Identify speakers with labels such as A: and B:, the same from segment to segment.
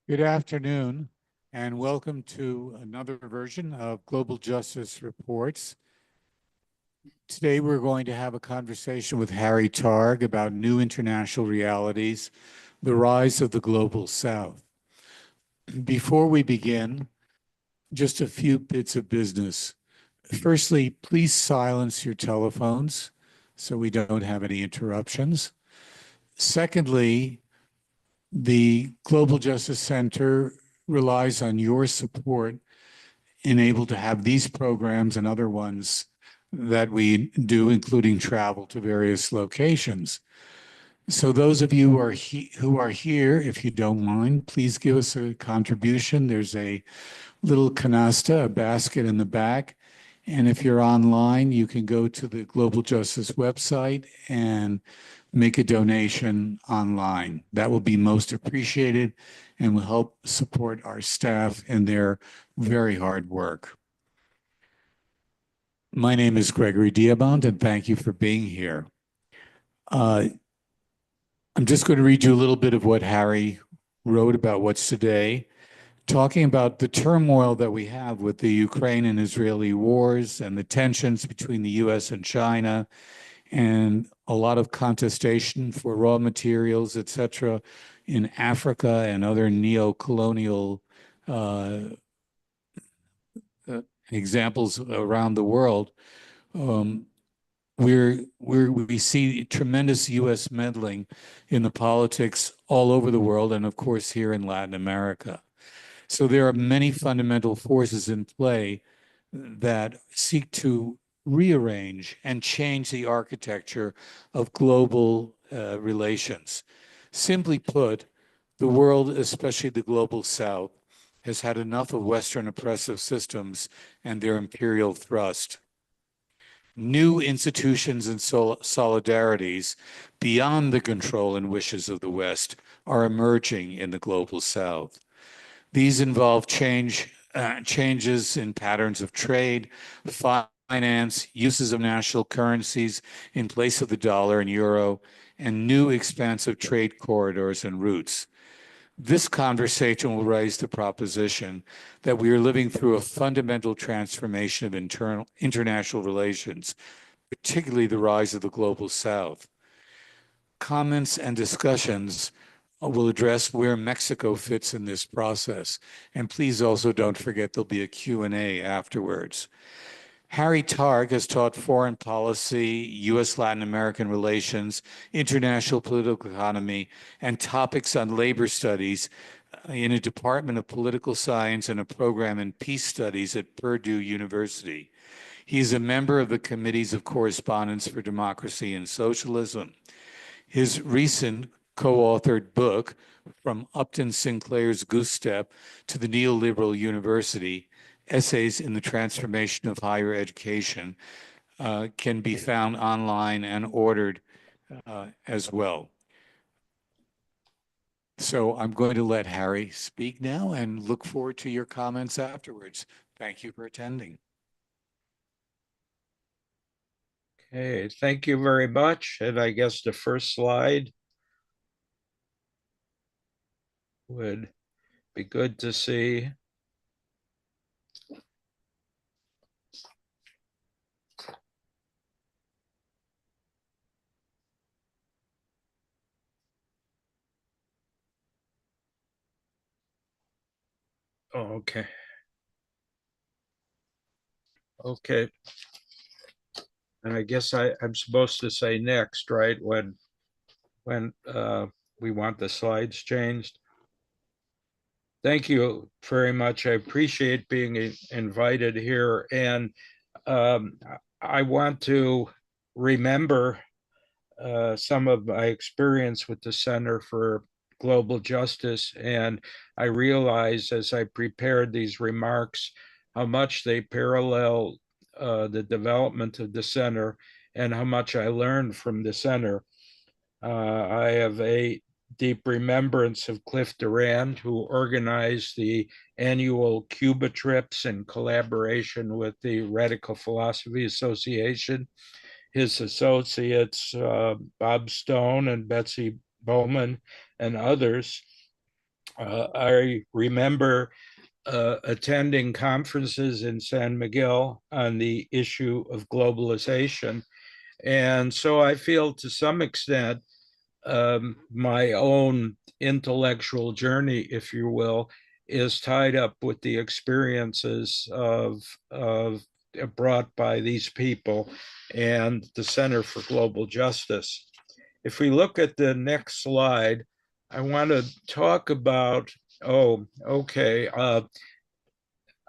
A: Good afternoon, and welcome to another version of Global Justice Reports. Today, we're going to have a conversation with Harry Targ about new international realities, the rise of the Global South. Before we begin, just a few bits of business. Firstly, please silence your telephones so we don't have any interruptions. Secondly, the Global Justice Center relies on your support and able to have these programs and other ones that we do, including travel to various locations. So those of you who are here, if you don't mind, please give us a contribution. There's a little canasta, a basket in the back. And if you're online, you can go to the Global Justice website and make a donation online. That will be most appreciated and will help support our staff in their very hard work. My name is Gregory Diamond, and thank you for being here. I'm just going to read you a little bit of what Harry wrote about what's today, talking about the turmoil that we have with the Ukraine and Israeli wars and the tensions between the US and China, and a lot of contestation for raw materials, et cetera, in Africa and other neo-colonial examples around the world. We see tremendous U.S. meddling in the politics all over the world, and of course here in Latin America. So there are many fundamental forces in play that seek to rearrange and change the architecture of global relations. Simply put, the world, especially the global South, has had enough of Western oppressive systems and their imperial thrust. New institutions and solidarities beyond the control and wishes of the West are emerging in the global South. These involve changes in patterns of trade, finance, uses of national currencies in place of the dollar and euro, and new expansive trade corridors and routes. This conversation will raise the proposition that we are living through a fundamental transformation of international relations, particularly the rise of the global South. Comments and discussions will address where Mexico fits in this process. And please also don't forget there'll be a Q&A afterwards. Harry Targ has taught foreign policy, U.S.-Latin American relations, international political economy, and topics on labor studies in a department of political science and a program in peace studies at Purdue University. He is a member of the Committees of Correspondence for Democracy and Socialism. His recent co-authored book, From Upton Sinclair's Goose Step to the Neoliberal University, Essays in the Transformation of Higher Education, can be found online and ordered as well. So I'm going to let Harry speak now and look forward to your comments afterwards. Thank you for attending.
B: Okay, thank you very much. And I guess the first slide would be good to see. Oh, okay. Okay. And I guess I'm supposed to say next, right? When we want the slides changed. Thank you very much. I appreciate being invited here. And I want to remember some of my experience with the Center for Global Justice. And I realized as I prepared these remarks how much they parallel the development of the center and how much I learned from the center. I have a deep remembrance of Cliff Durand, who organized the annual Cuba trips in collaboration with the Radical Philosophy Association. His associates, Bob Stone and Betsy Bowman and others, I remember attending conferences in San Miguel on the issue of globalization. And so I feel to some extent my own intellectual journey, if you will, is tied up with the experiences of brought by these people and the Center for Global Justice. If we look at the next slide, I want to talk about, oh, okay.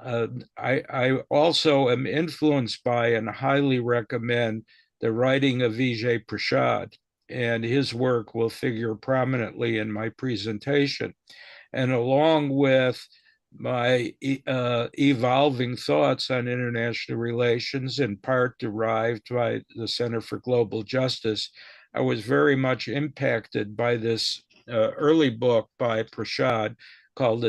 B: I also am influenced by and highly recommend the writing of Vijay Prashad, and his work will figure prominently in my presentation. And along with my evolving thoughts on international relations, in part derived by the Center for Global Justice, I was very much impacted by this early book by Prashad called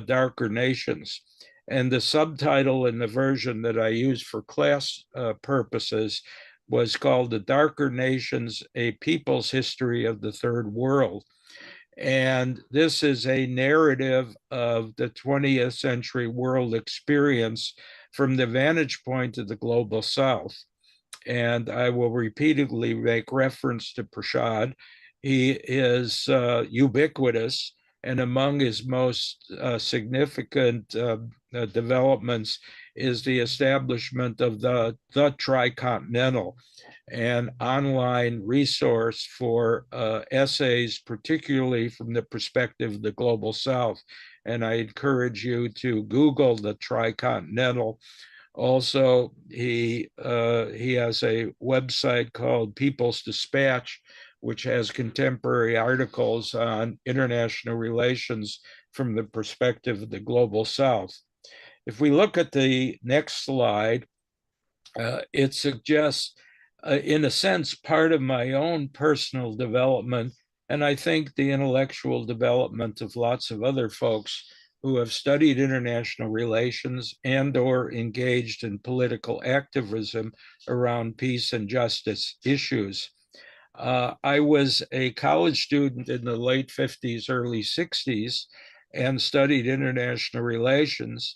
B: Darker Nations. And the subtitle in the version that I used for class purposes was called The Darker Nations, A People's History of the Third World. And this is a narrative of the 20th century world experience from the vantage point of the global South. And I will repeatedly make reference to Prashad. He is ubiquitous, and among his most significant developments is the establishment of the Tricontinental, an online resource for essays, particularly from the perspective of the global South. And I encourage you to Google the Tricontinental. Also, he has a website called People's Dispatch, which has contemporary articles on international relations from the perspective of the global South. If we look at the next slide, it suggests, in a sense, part of my own personal development, and I think the intellectual development of lots of other folks who have studied international relations and or engaged in political activism around peace and justice issues. I was a college student in the late 50s, early 60s, and studied international relations.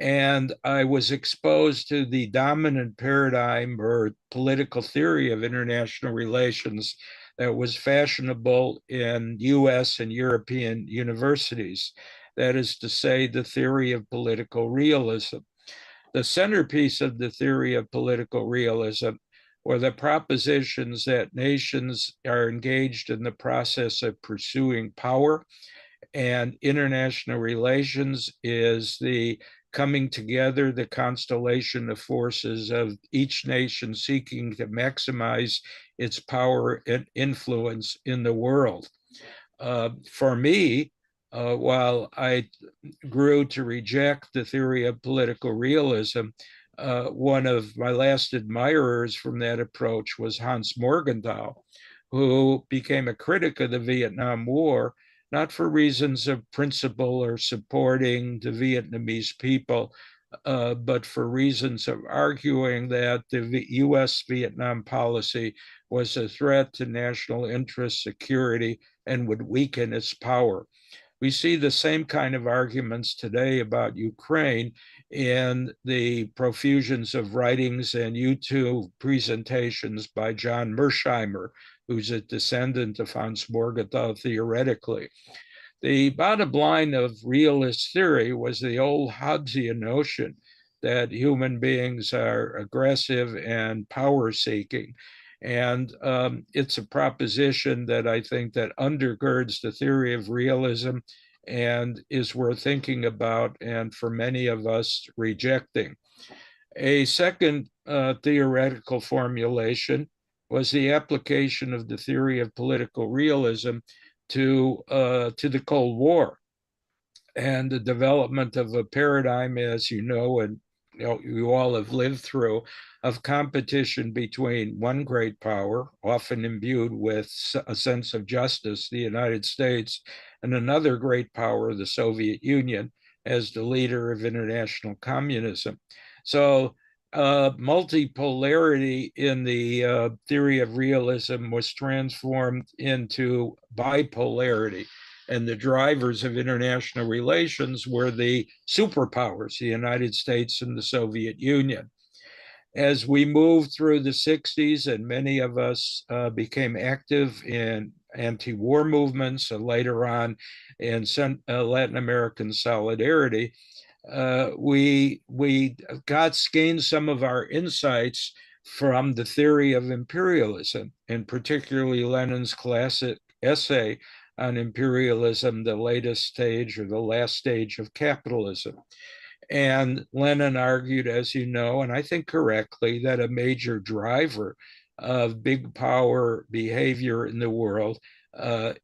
B: And I was exposed to the dominant paradigm or political theory of international relations that was fashionable in US and European universities. That is to say, the theory of political realism. The centerpiece of the theory of political realism were the propositions that nations are engaged in the process of pursuing power, and international relations is the coming together, the constellation of forces of each nation seeking to maximize its power and influence in the world. For me, while I grew to reject the theory of political realism, one of my last admirers from that approach was Hans Morgenthau, who became a critic of the Vietnam War, not for reasons of principle or supporting the Vietnamese people, but for reasons of arguing that the US Vietnam policy was a threat to national interest, security, and would weaken its power. We see the same kind of arguments today about Ukraine in the profusions of writings and YouTube presentations by John Mersheimer, who's a descendant of Hans Morgenthau theoretically. The bottom line of realist theory was the old Hobbesian notion that human beings are aggressive and power seeking. And it's a proposition that I think that undergirds the theory of realism and is worth thinking about, and for many of us rejecting. A second theoretical formulation was the application of the theory of political realism to the Cold War and the development of a paradigm, as you know, and you all have lived through, of competition between one great power, often imbued with a sense of justice, the United States, and another great power, the Soviet Union, as the leader of international communism. So multipolarity in the theory of realism was transformed into bipolarity. and the drivers of international relations were the superpowers, the United States and the Soviet Union. As we moved through the 60s, and many of us became active in anti-war movements and later on in Latin American solidarity, we gained some of our insights from the theory of imperialism, and particularly Lenin's classic essay on imperialism, the latest stage or the last stage of capitalism. And Lenin argued, as you know, and I think correctly, that a major driver of big power behavior in the world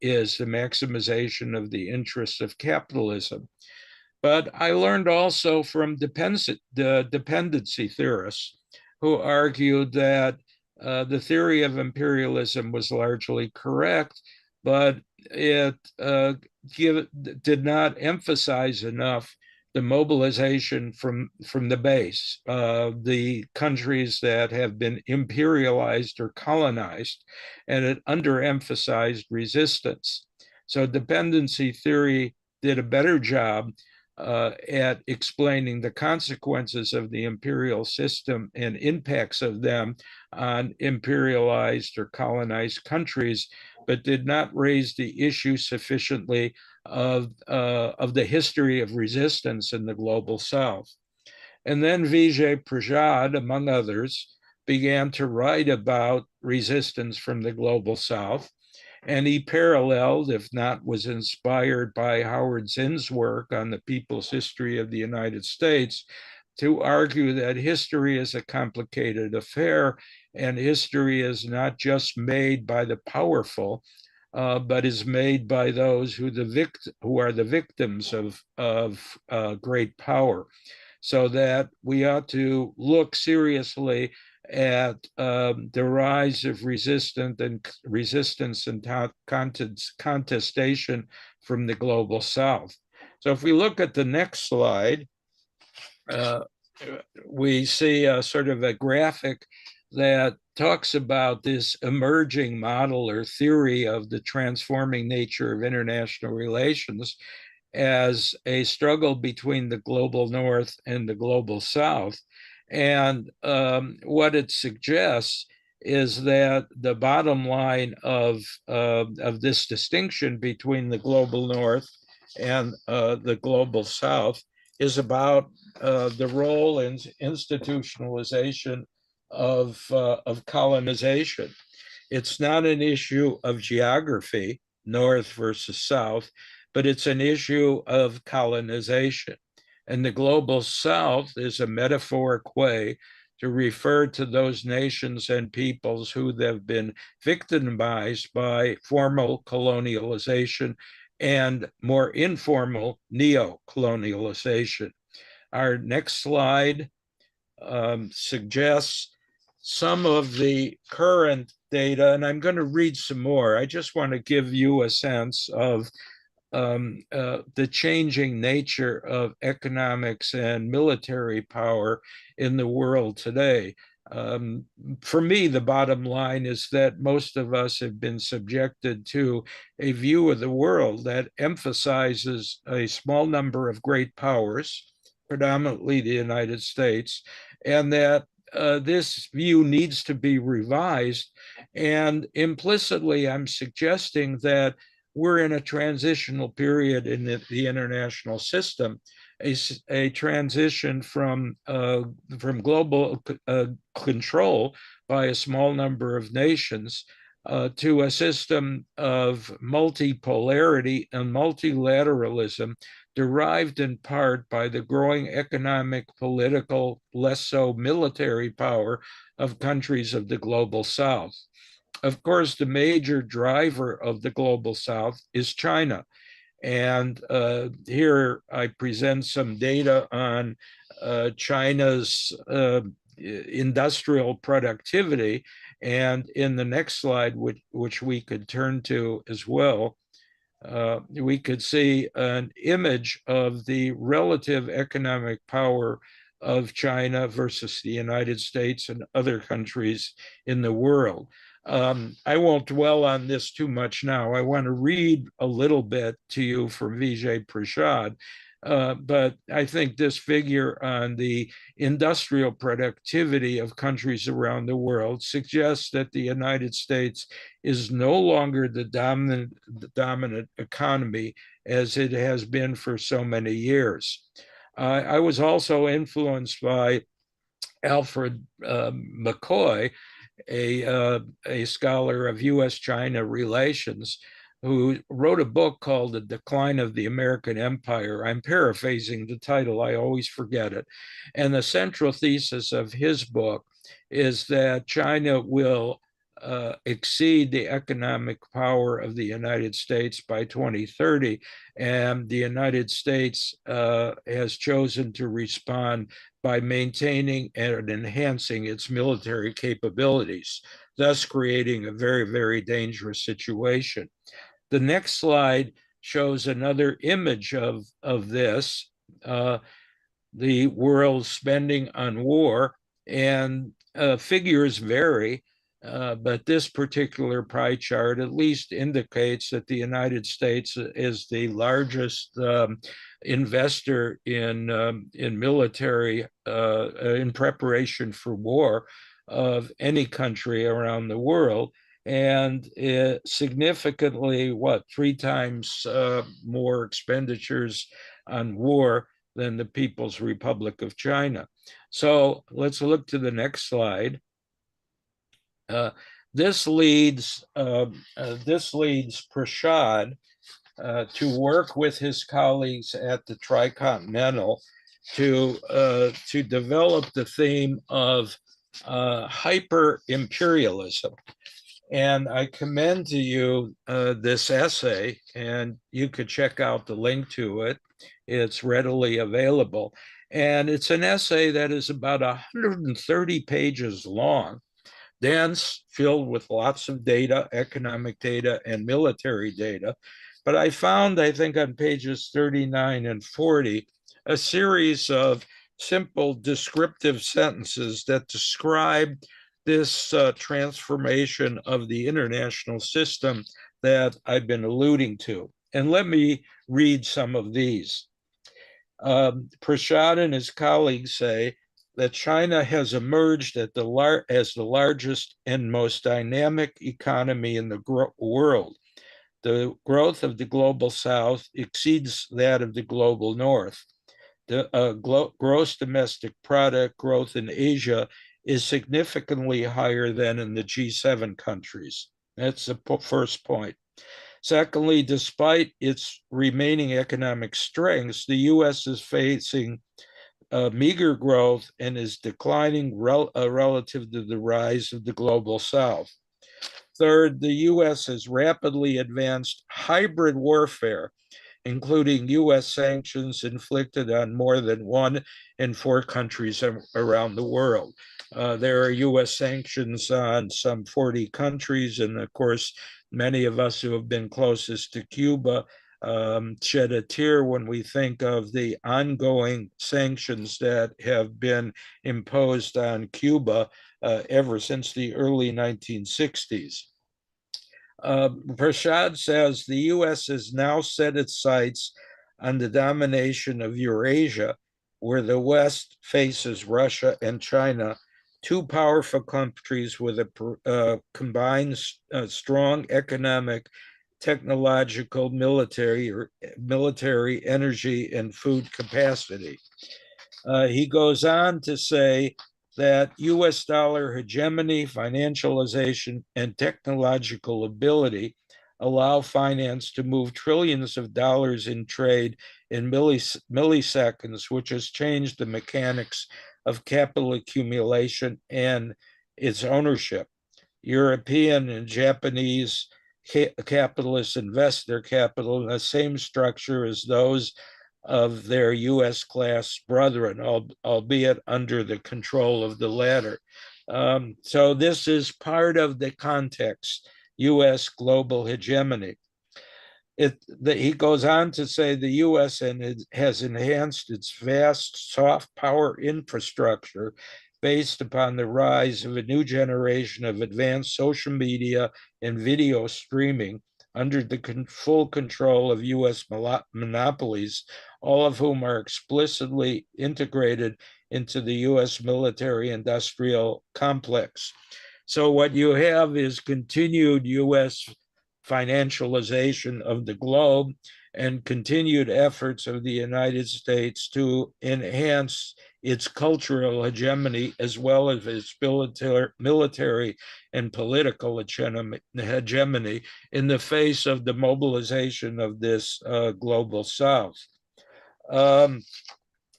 B: is the maximization of the interests of capitalism. But I learned also from the dependency theorists who argued that the theory of imperialism was largely correct, but it did not emphasize enough the mobilization from the base, the countries that have been imperialized or colonized, and it underemphasized resistance. So dependency theory did a better job at explaining the consequences of the imperial system and impacts of them on imperialized or colonized countries, but did not raise the issue sufficiently of the history of resistance in the global South. And then Vijay Prasad, among others, began to write about resistance from the global South. And he paralleled, if not was inspired by Howard Zinn's work on the people's history of the United States, to argue that history is a complicated affair and history is not just made by the powerful, but is made by those who are the victims of great power. So that we ought to look seriously at the rise of resistance and contestation from the global South. So if we look at the next slide, we see a sort of a graphic that talks about this emerging model or theory of the transforming nature of international relations as a struggle between the global North and the global South. And what it suggests is that the bottom line of this distinction between the global North and the global South is about the role and institutionalization of colonization. It's not an issue of geography, North versus South, but it's an issue of colonization. And the global South is a metaphoric way to refer to those nations and peoples who have been victimized by formal colonialization and more informal neo-colonialization. Our next slide suggests some of the current data, and I'm going to read some more. I just want to give you a sense of the changing nature of economics and military power in the world today. For me, the bottom line is that most of us have been subjected to a view of the world that emphasizes a small number of great powers, predominantly the United States, and that this view needs to be revised. And implicitly, I'm suggesting that we're in a transitional period in the international system, a transition from global control by a small number of nations to a system of multipolarity and multilateralism derived in part by the growing economic, political, less so military power of countries of the global South. Of course, the major driver of the global South is China. And here I present some data on China's industrial productivity. And in the next slide, which we could turn to as well, we could see an image of the relative economic power of China versus the United States and other countries in the world. I won't dwell on this too much now. I want to read a little bit to you from Vijay Prashad. But I think this figure on the industrial productivity of countries around the world suggests that the United States is no longer the dominant economy as it has been for so many years. I was also influenced by Alfred McCoy, a scholar of U.S.-China relations, who wrote a book called The Decline of the American Empire. I'm paraphrasing the title, I always forget it. And the central thesis of his book is that China will exceed the economic power of the United States by 2030. And the United States has chosen to respond by maintaining and enhancing its military capabilities, thus creating a very, very dangerous situation. The next slide shows another image of this. The world's spending on war, and figures vary, but this particular pie chart at least indicates that the United States is the largest investor in military in preparation for war of any country around the world, and significantly, three times more expenditures on war than the People's Republic of China. So let's look to the next slide. This leads Prashad to work with his colleagues at the Tricontinental to develop the theme of hyper imperialism. And I commend to you this essay, and you could check out the link to it. It's readily available. And it's an essay that is about 130 pages long, dense, filled with lots of data, economic data, and military data. But I found, I think, on pages 39 and 40, a series of simple descriptive sentences that describe this transformation of the international system that I've been alluding to. And let me read some of these. Prashad and his colleagues say that China has emerged as the largest and most dynamic economy in the world. The growth of the global south exceeds that of the global north. The gross domestic product growth in Asia is significantly higher than in the G7 countries. That's the first point. Secondly, despite its remaining economic strengths, the U.S. is facing meager growth and is declining relative to the rise of the global south. Third, the U.S. has rapidly advanced hybrid warfare, including U.S. sanctions inflicted on more than 1 in 4 countries around the world. There are U.S. sanctions on some 40 countries, and of course, many of us who have been closest to Cuba shed a tear when we think of the ongoing sanctions that have been imposed on Cuba ever since the early 1960s. Prashad says the U.S. has now set its sights on the domination of Eurasia, where the West faces Russia and China, 2 powerful countries with a combined strong economic, technological, military, energy, and food capacity. He goes on to say that US dollar hegemony, financialization, and technological ability allow finance to move trillions of dollars in trade in milliseconds, which has changed the mechanics of capital accumulation and its ownership. European and Japanese capitalists invest their capital in the same structure as those of their US class brethren, albeit under the control of the latter. So this is part of the context, US global hegemony. He goes on to say the US has enhanced its vast soft power infrastructure based upon the rise of a new generation of advanced social media and video streaming under the full control of US monopolies, all of whom are explicitly integrated into the US military industrial complex. So what you have is continued US financialization of the globe and continued efforts of the United States to enhance its cultural hegemony as well as its military and political hegemony in the face of the mobilization of this global South.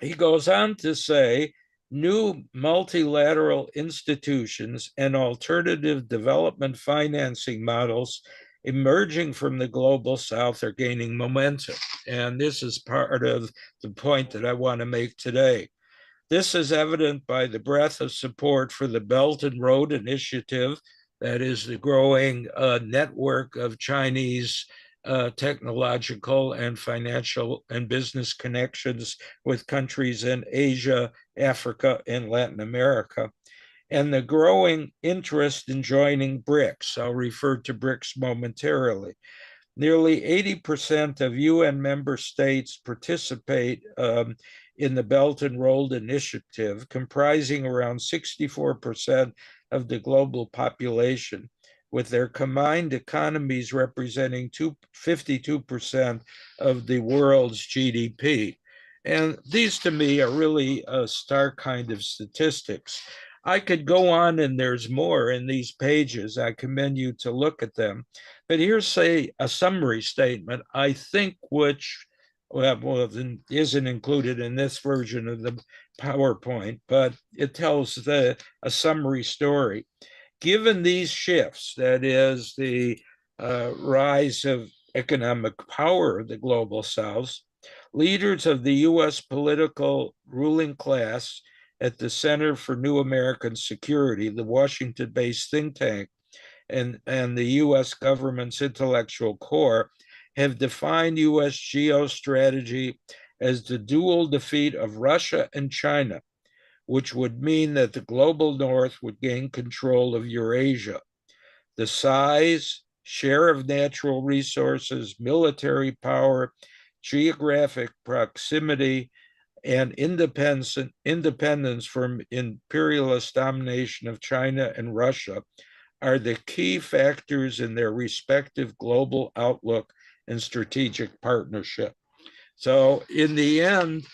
B: He goes on to say, new multilateral institutions and alternative development financing models emerging from the global South are gaining momentum. And this is part of the point that I want to make today. This is evident by the breadth of support for the Belt and Road Initiative, that is the growing network of Chinese technological and financial and business connections with countries in Asia, Africa, and Latin America, and the growing interest in joining BRICS. I'll refer to BRICS momentarily. Nearly 80% of UN member states participate in the Belt and Road Initiative, comprising around 64% of the global population, with their combined economies representing 52% of the world's GDP. And these to me are really a stark kind of statistics. I could go on, and there's more in these pages. I commend you to look at them. But here's, say, a summary statement, I think, which isn't included in this version of the PowerPoint, but it tells a summary story. Given these shifts, that is the rise of economic power of the global South, leaders of the US political ruling class at the Center for New American Security, the Washington-based think tank, and the US government's intellectual core, have defined US geostrategy as the dual defeat of Russia and China, which would mean that the global North would gain control of Eurasia. The size, share of natural resources, military power, geographic proximity, and independence from imperialist domination of China and Russia are the key factors in their respective global outlook and strategic partnership. So in the end,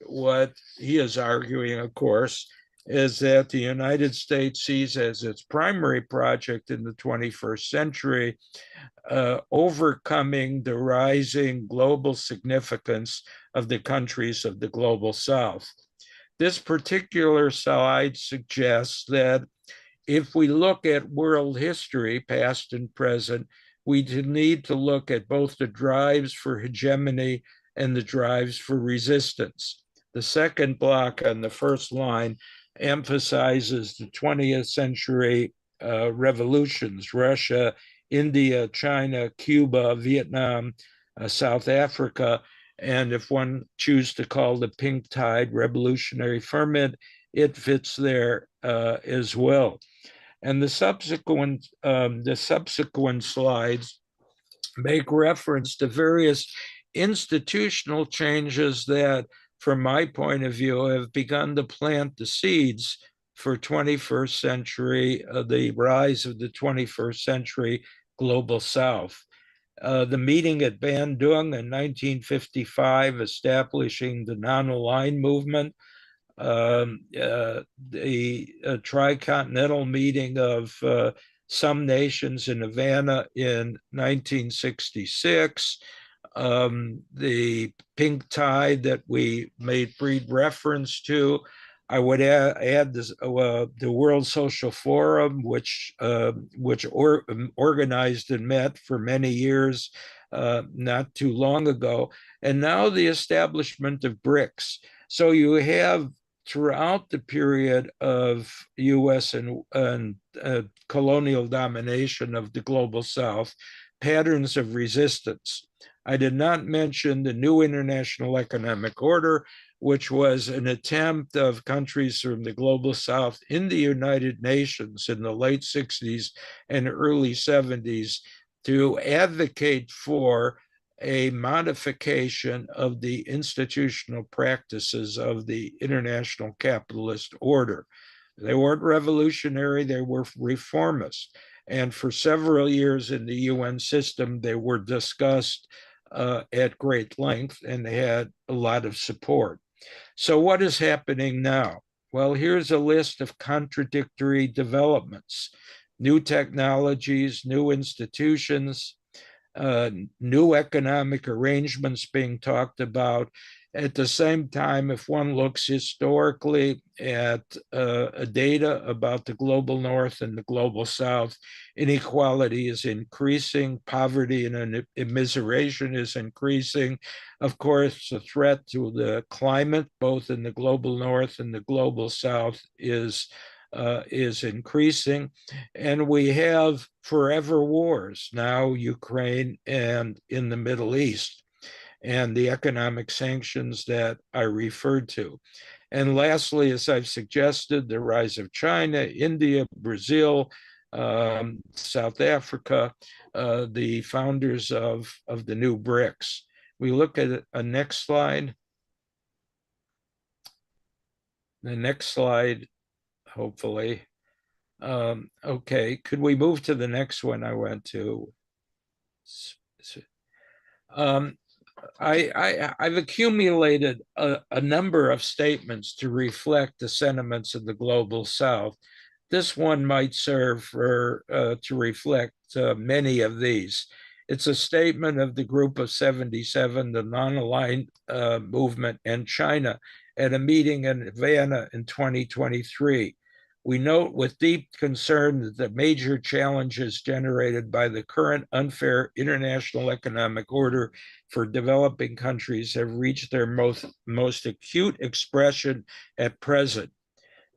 B: what he is arguing, of course, is that the United States sees as its primary project in the 21st century overcoming the rising global significance of the countries of the global South. This particular slide suggests that if we look at world history, past and present, we need to look at both the drives for hegemony and the drives for resistance. The second block on the first line emphasizes the 20th century revolutions: Russia, India, China, Cuba, Vietnam, South Africa, and if one chooses to call the pink tide revolutionary ferment, it fits there as well. And the subsequent slides make reference to various institutional changes that, from my point of view, have begun to plant the seeds for 21st century, the rise of the 21st century global South. The meeting at Bandung in 1955, establishing the non-aligned movement, the tricontinental meeting of some nations in Havana in 1966, the pink tide that we made brief reference to. I would add this, the World Social Forum, which organized and met for many years, not too long ago, and now the establishment of BRICS. So you have, throughout the period of US and colonial domination of the global South, patterns of resistance. I did not mention the new international economic order, which was an attempt of countries from the global south in the United Nations in the late 60s and early 70s to advocate for a modification of the institutional practices of the international capitalist order. They weren't revolutionary, they were reformist. And for several years in the UN system, they were discussed at great length and they had a lot of support. So, what is happening now? Well, here's a list of contradictory developments: new technologies, new institutions, new economic arrangements being talked about. At the same time, if one looks historically at data about the global north and the global south, inequality is increasing, poverty and immiseration is increasing. Of course, the threat to the climate, both in the global north and the global south, is increasing. And we have forever wars now, Ukraine and in the Middle East, and the economic sanctions that I referred to. And lastly, as I've suggested, the rise of China, India, Brazil, South Africa, the founders of the new BRICS. We look at a next slide. The next slide, hopefully. Okay, could we move to the next one I went to? I've accumulated a number of statements to reflect the sentiments of the global South. This one might serve to reflect many of these. It's a statement of the Group of 77, the non-aligned movement, and China at a meeting in Havana in 2023. We note with deep concern that the major challenges generated by the current unfair international economic order for developing countries have reached their most acute expression at present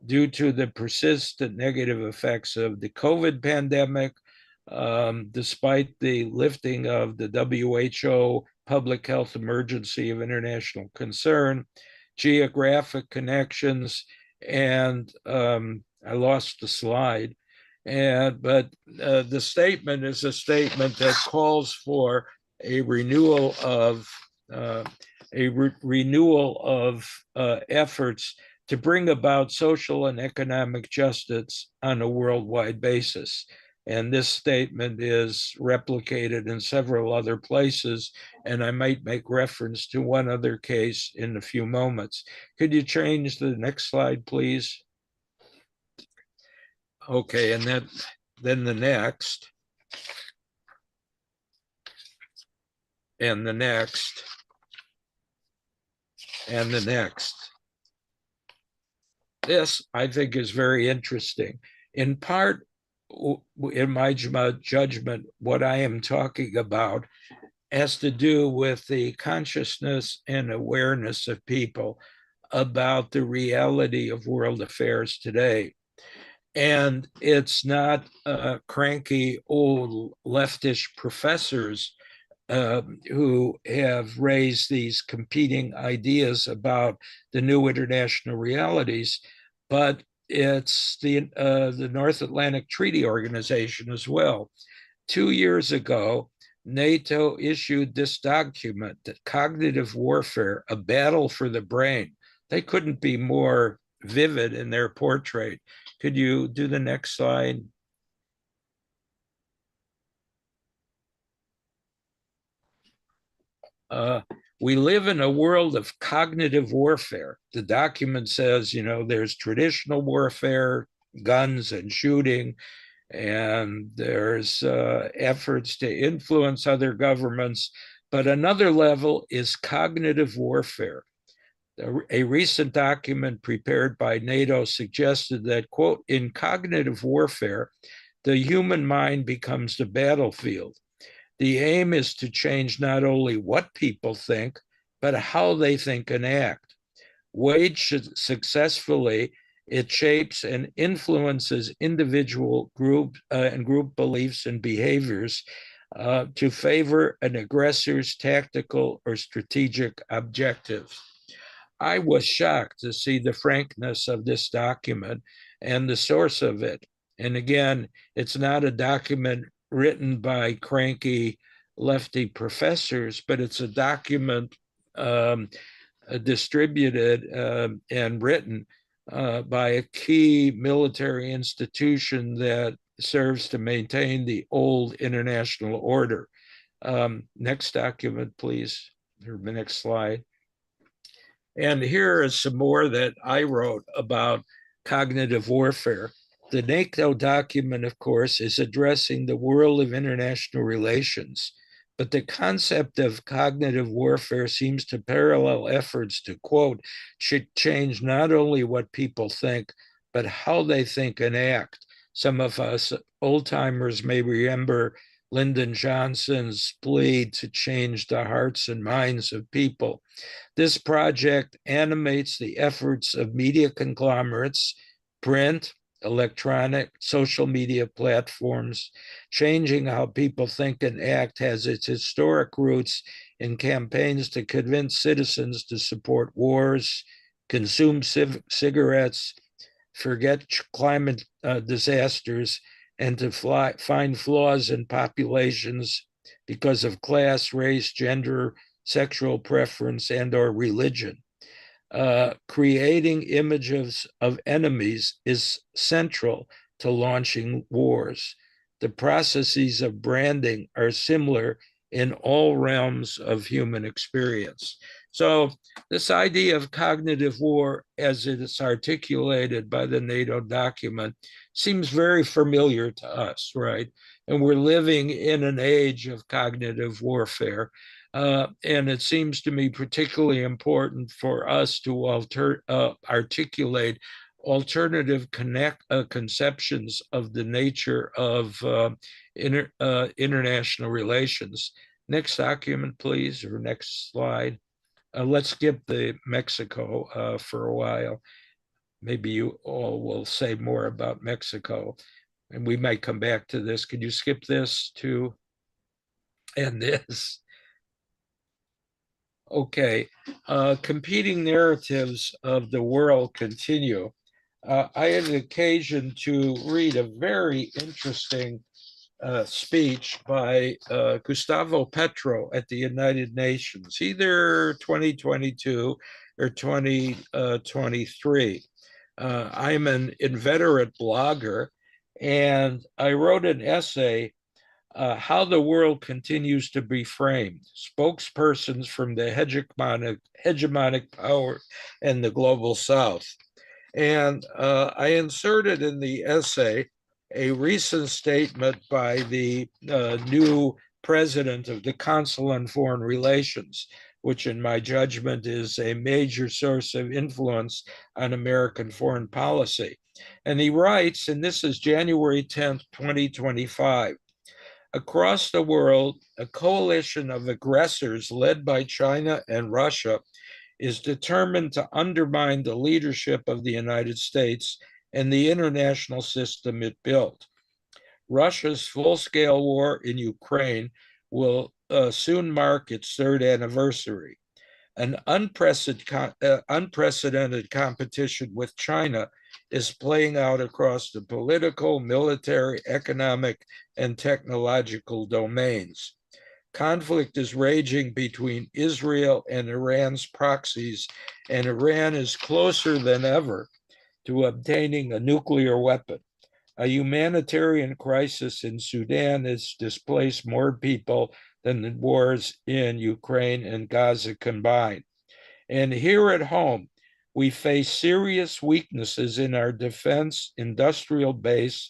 B: due to the persistent negative effects of the COVID pandemic, despite the lifting of the WHO public health emergency of international concern, geographic connections, and I lost the slide. But the statement is a statement that calls for a renewal of efforts to bring about social and economic justice on a worldwide basis. And this statement is replicated in several other places, and I might make reference to one other case in a few moments. Could you change the next slide, please? Okay, and then the next, and the next, and the next. This, I think, is very interesting. In part, in my judgment, what I am talking about has to do with the consciousness and awareness of people about the reality of world affairs today. And it's not cranky old leftish professors who have raised these competing ideas about the new international realities, but it's the North Atlantic Treaty Organization as well. 2 years ago, NATO issued this document, that Cognitive Warfare, a Battle for the Brain. They couldn't be more vivid in their portrait. Could you do the next slide? We live in a world of cognitive warfare. The document says, there's traditional warfare, guns and shooting, and there's efforts to influence other governments. But another level is cognitive warfare. A recent document prepared by NATO suggested that, quote, in cognitive warfare, the human mind becomes the battlefield. The aim is to change not only what people think, but how they think and act. Waged successfully, it shapes and influences individual group beliefs and behaviors to favor an aggressor's tactical or strategic objectives. I was shocked to see the frankness of this document and the source of it. And again, it's not a document written by cranky lefty professors, but it's a document um, distributed and written by a key military institution that serves to maintain the old international order. Next document, please, or the next slide. And here is some more that I wrote about cognitive warfare. The NATO document, of course, is addressing the world of international relations, but the concept of cognitive warfare seems to parallel efforts to, quote, change not only what people think, but how they think and act. Some of us old timers may remember Lyndon Johnson's plea to change the hearts and minds of people. This project animates the efforts of media conglomerates, print, electronic, social media platforms. Changing how people think and act has its historic roots in campaigns to convince citizens to support wars, consume cigarettes, forget climate disasters, and to find flaws in populations because of class, race, gender, sexual preference, and or religion. Creating images of enemies is central to launching wars. The processes of branding are similar in all realms of human experience. So, this idea of cognitive war, as it is articulated by the NATO document, seems very familiar to us, right? And we're living in an age of cognitive warfare. And it seems to me particularly important for us to articulate alternative conceptions of the nature of international relations. Next document, please, or next slide. Let's skip the Mexico for a while. Maybe you all will say more about Mexico, and we might come back to this. Could you skip this too? And this. Okay, competing narratives of the world continue. I had an occasion to read a very interesting speech by Gustavo Petro at the United Nations, either 2022 or 2023. I'm an inveterate blogger, and I wrote an essay, How the World Continues to Be Framed, Spokespersons from the Hegemonic Power and the Global South. And I inserted in the essay a recent statement by the new president of the Council on Foreign Relations, which in my judgment is a major source of influence on American foreign policy. And he writes, and this is January 10th, 2025, across the world, a coalition of aggressors led by China and Russia is determined to undermine the leadership of the United States and the international system it built. Russia's full-scale war in Ukraine will soon mark its third anniversary. An unprecedented competition with China is playing out across the political, military, economic, and technological domains. Conflict is raging between Israel and Iran's proxies, and Iran is closer than ever to obtaining a nuclear weapon. A humanitarian crisis in Sudan has displaced more people than the wars in Ukraine and Gaza combined. And here at home, we face serious weaknesses in our defense industrial base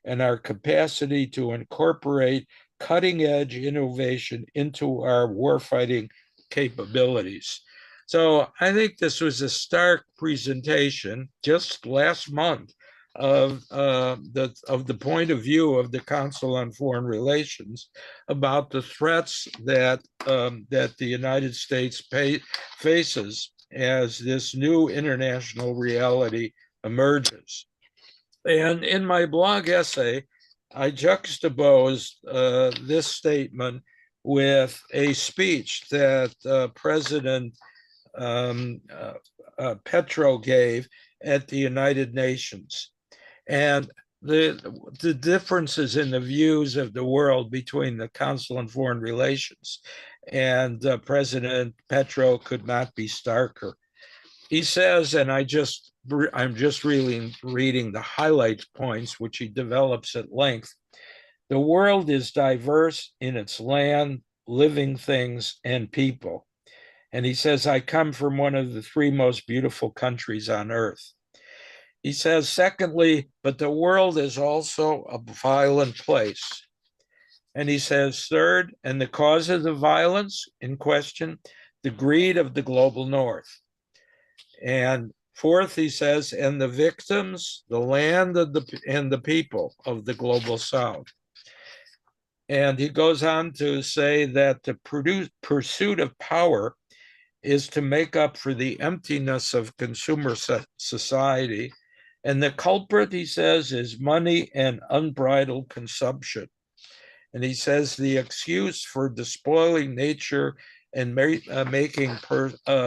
B: and our capacity to incorporate cutting edge innovation into our warfighting capabilities. So I think this was a stark presentation just last month of the point of view of the Council on Foreign Relations about the threats that that the United States faces as this new international reality emerges. And in my blog essay, I juxtaposed this statement with a speech that President Petro gave at the United Nations. And the differences in the views of the world between the Council on Foreign Relations and President Petro could not be starker. He says, and I'm just really reading the highlight points, which he develops at length. The world is diverse in its land, living things, and people. And he says, I come from one of the three most beautiful countries on earth. He says, secondly, but the world is also a violent place. And he says, third, and the cause of the violence in question, the greed of the global north. And fourth, he says, and the victims, the land of and the people of the global south. And he goes on to say that the pursuit of power is to make up for the emptiness of consumer society. And the culprit, he says, is money and unbridled consumption. And he says the excuse for despoiling nature and making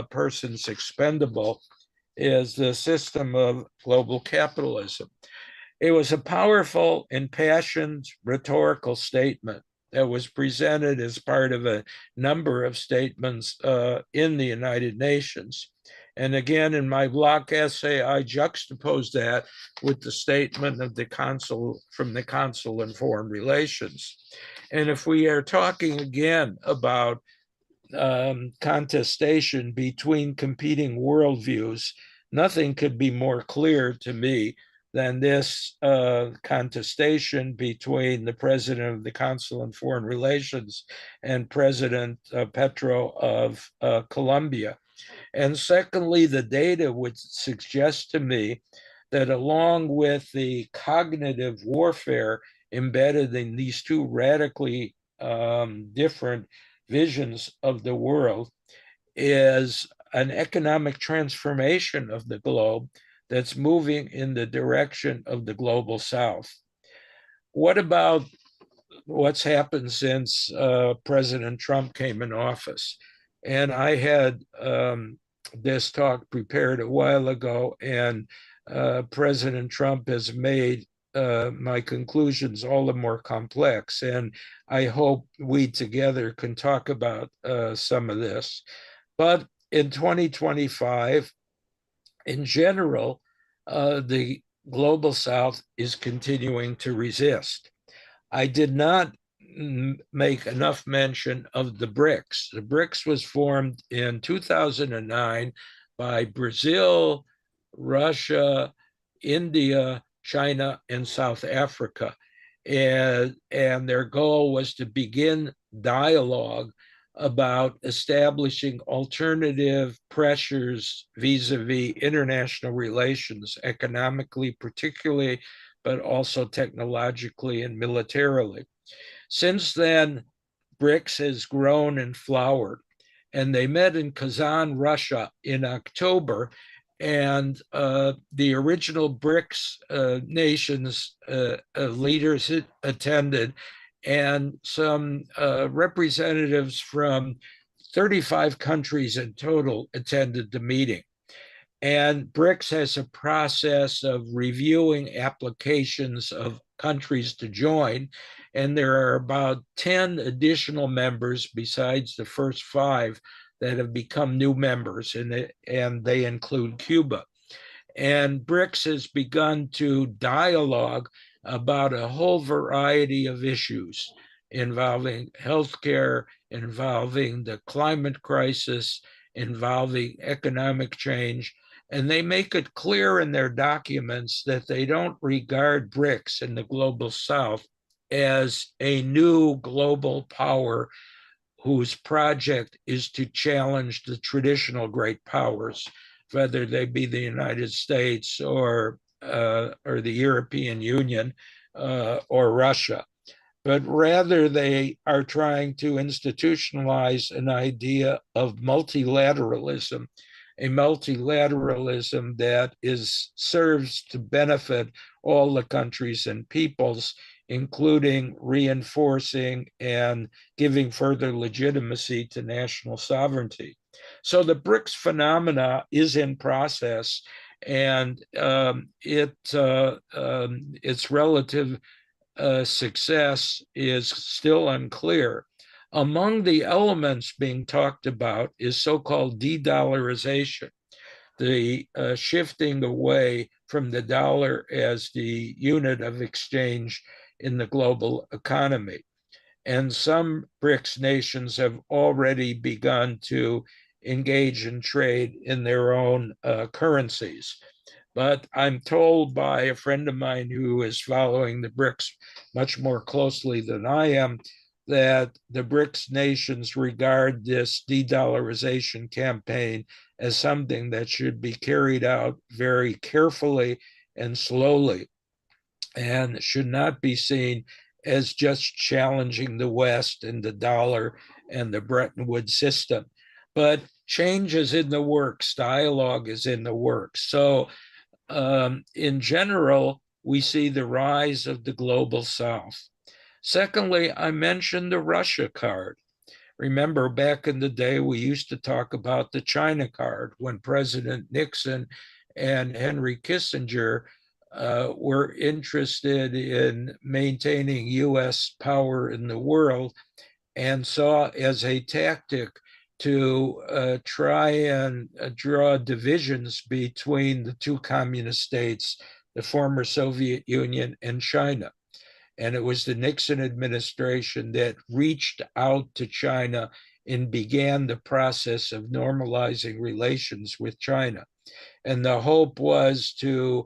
B: persons expendable is the system of global capitalism. It was a powerful, impassioned, rhetorical statement that was presented as part of a number of statements in the United Nations. And again, in my block essay, I juxtapose that with the statement of the Council from the Council on Foreign Relations. And if we are talking again about contestation between competing worldviews, nothing could be more clear to me than this contestation between the president of the Council on Foreign Relations and President Petro of Colombia. And secondly, the data would suggest to me that along with the cognitive warfare embedded in these two radically different visions of the world is an economic transformation of the globe that's moving in the direction of the global south. What about what's happened since President Trump came in office? And I had this talk prepared a while ago, and President Trump has made my conclusions all the more complex. And I hope we together can talk about some of this. But in 2025, in general, the global south is continuing to resist. I did not make enough mention of the BRICS. The BRICS was formed in 2009 by Brazil, Russia, India, China, and South Africa. And their goal was to begin dialogue about establishing alternative pressures vis-a-vis international relations, economically particularly, but also technologically and militarily. Since then, BRICS has grown and flowered, and they met in Kazan, Russia in October, and the original BRICS nations leaders attended, and some representatives from 35 countries in total attended the meeting. And BRICS has a process of reviewing applications of countries to join. And there are about 10 additional members besides the first five that have become new members, and they include Cuba. And BRICS has begun to dialogue about a whole variety of issues involving healthcare, involving the climate crisis, involving economic change. And they make it clear in their documents that they don't regard BRICS in the global south as a new global power whose project is to challenge the traditional great powers, whether they be the United States or the European Union or Russia. But rather they are trying to institutionalize an idea of multilateralism a multilateralism that serves to benefit all the countries and peoples, including reinforcing and giving further legitimacy to national sovereignty. So the BRICS phenomena is in process, and its relative success is still unclear. Among the elements being talked about is so-called de-dollarization, the shifting away from the dollar as the unit of exchange in the global economy. And some BRICS nations have already begun to engage in trade in their own currencies. But I'm told by a friend of mine who is following the BRICS much more closely than I am that the BRICS nations regard this de-dollarization campaign as something that should be carried out very carefully and slowly, and should not be seen as just challenging the West and the dollar and the Bretton Woods system. But change is in the works, dialogue is in the works. So in general, we see the rise of the global South. Secondly, I mentioned the Russia card. Remember, back in the day, we used to talk about the China card when President Nixon and Henry Kissinger were interested in maintaining US power in the world and saw as a tactic to try and draw divisions between the two communist states, the former Soviet Union and China. And it was the Nixon administration that reached out to China and began the process of normalizing relations with China. And the hope was to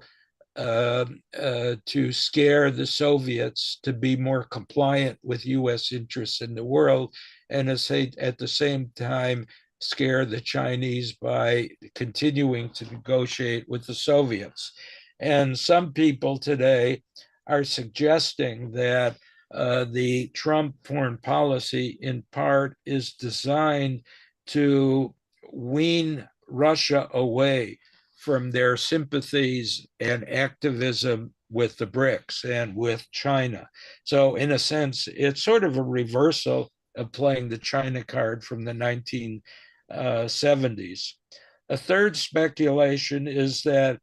B: scare the Soviets to be more compliant with US interests in the world, and at the same time scare the Chinese by continuing to negotiate with the Soviets. And some people today are suggesting that the Trump foreign policy in part is designed to wean Russia away from their sympathies and activism with the BRICS and with China. So, in a sense, it's sort of a reversal of playing the China card from the 1970s. A third speculation is that,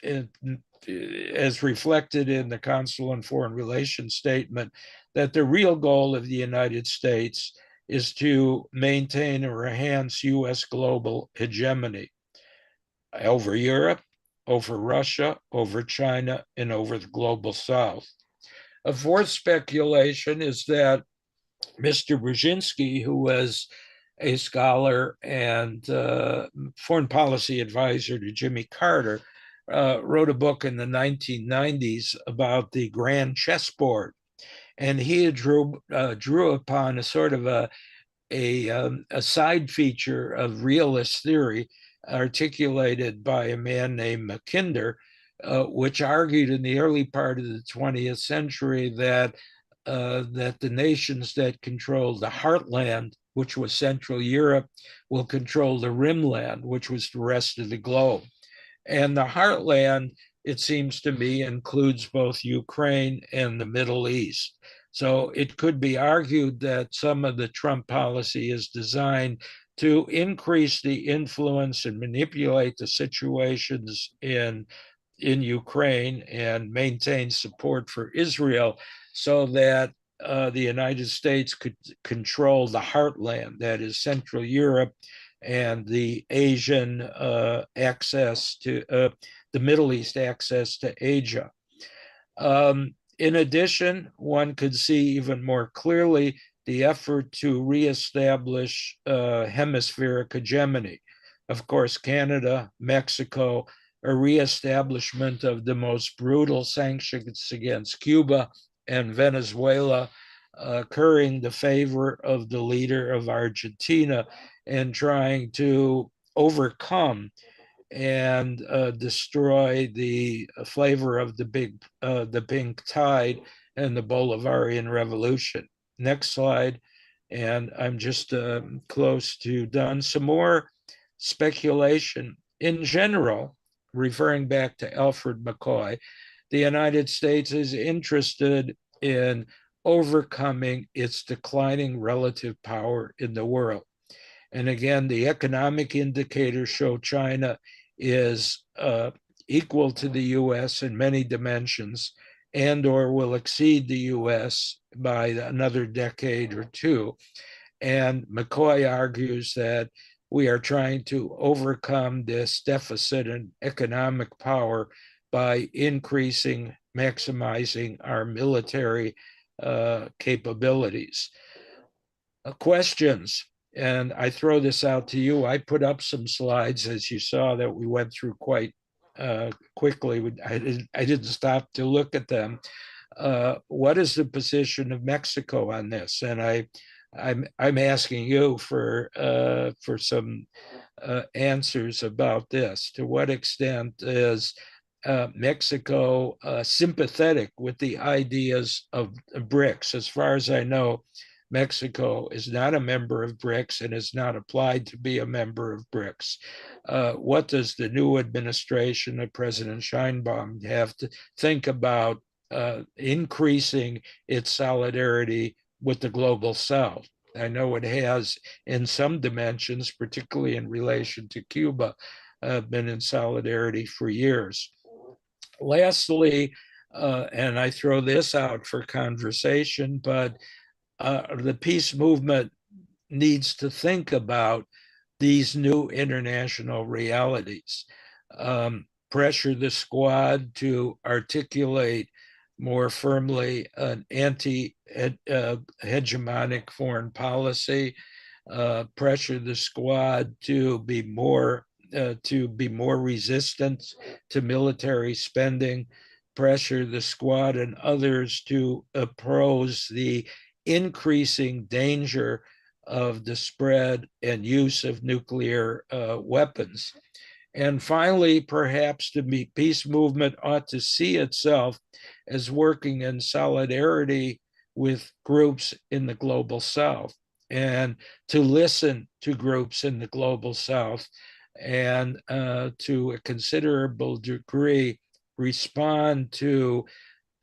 B: as reflected in the Consular and Foreign Relations statement, that the real goal of the United States is to maintain or enhance US global hegemony over Europe, over Russia, over China, and over the global South. A fourth speculation is that Mr. Brzezinski, who was a scholar and foreign policy advisor to Jimmy Carter, wrote a book in the 1990s about the grand chessboard. And he drew upon a sort of a side feature of realist theory articulated by a man named Mackinder, which argued in the early part of the 20th century that the nations that controlled the heartland, which was Central Europe, will control the rimland, which was the rest of the globe. And the heartland, it seems to me, includes both Ukraine and the Middle East. So it could be argued that some of the Trump policy is designed to increase the influence and manipulate the situations in Ukraine and maintain support for Israel so that the United States could control the heartland, that is Central Europe, and the Asian access to the Middle East access to Asia. In addition, one could see even more clearly the effort to reestablish hemispheric hegemony. Of course, Canada, Mexico, a reestablishment of the most brutal sanctions against Cuba and Venezuela, currying the favor of the leader of Argentina and trying to overcome and destroy the flavor of the pink tide and the Bolivarian Revolution. Next slide, and I'm just close to done. Some more speculation in general, referring back to Alfred McCoy, the United States is interested in overcoming its declining relative power in the world. And again, the economic indicators show China is equal to the US in many dimensions and or will exceed the US by another decade or two. And McCoy argues that we are trying to overcome this deficit in economic power by increasing, maximizing our military capabilities. Questions? And I throw this out to you. I put up some slides, as you saw, that we went through quite quickly. I didn't stop to look at them. What is the position of Mexico on this? And I'm asking you for some answers about this. To what extent is Mexico sympathetic with the ideas of BRICS? As far as I know, Mexico is not a member of BRICS and has not applied to be a member of BRICS. What does the new administration of President Sheinbaum have to think about increasing its solidarity with the global South? I know it has, in some dimensions, particularly in relation to Cuba, been in solidarity for years. Lastly, and I throw this out for conversation, but the peace movement needs to think about these new international realities. Pressure the squad to articulate more firmly an anti-hegemonic foreign policy, pressure the squad to be more resistant to military spending, pressure the squad and others to oppose the increasing danger of the spread and use of nuclear weapons. And finally, perhaps the peace movement ought to see itself as working in solidarity with groups in the global South and to listen to groups in the global South and to a considerable degree respond to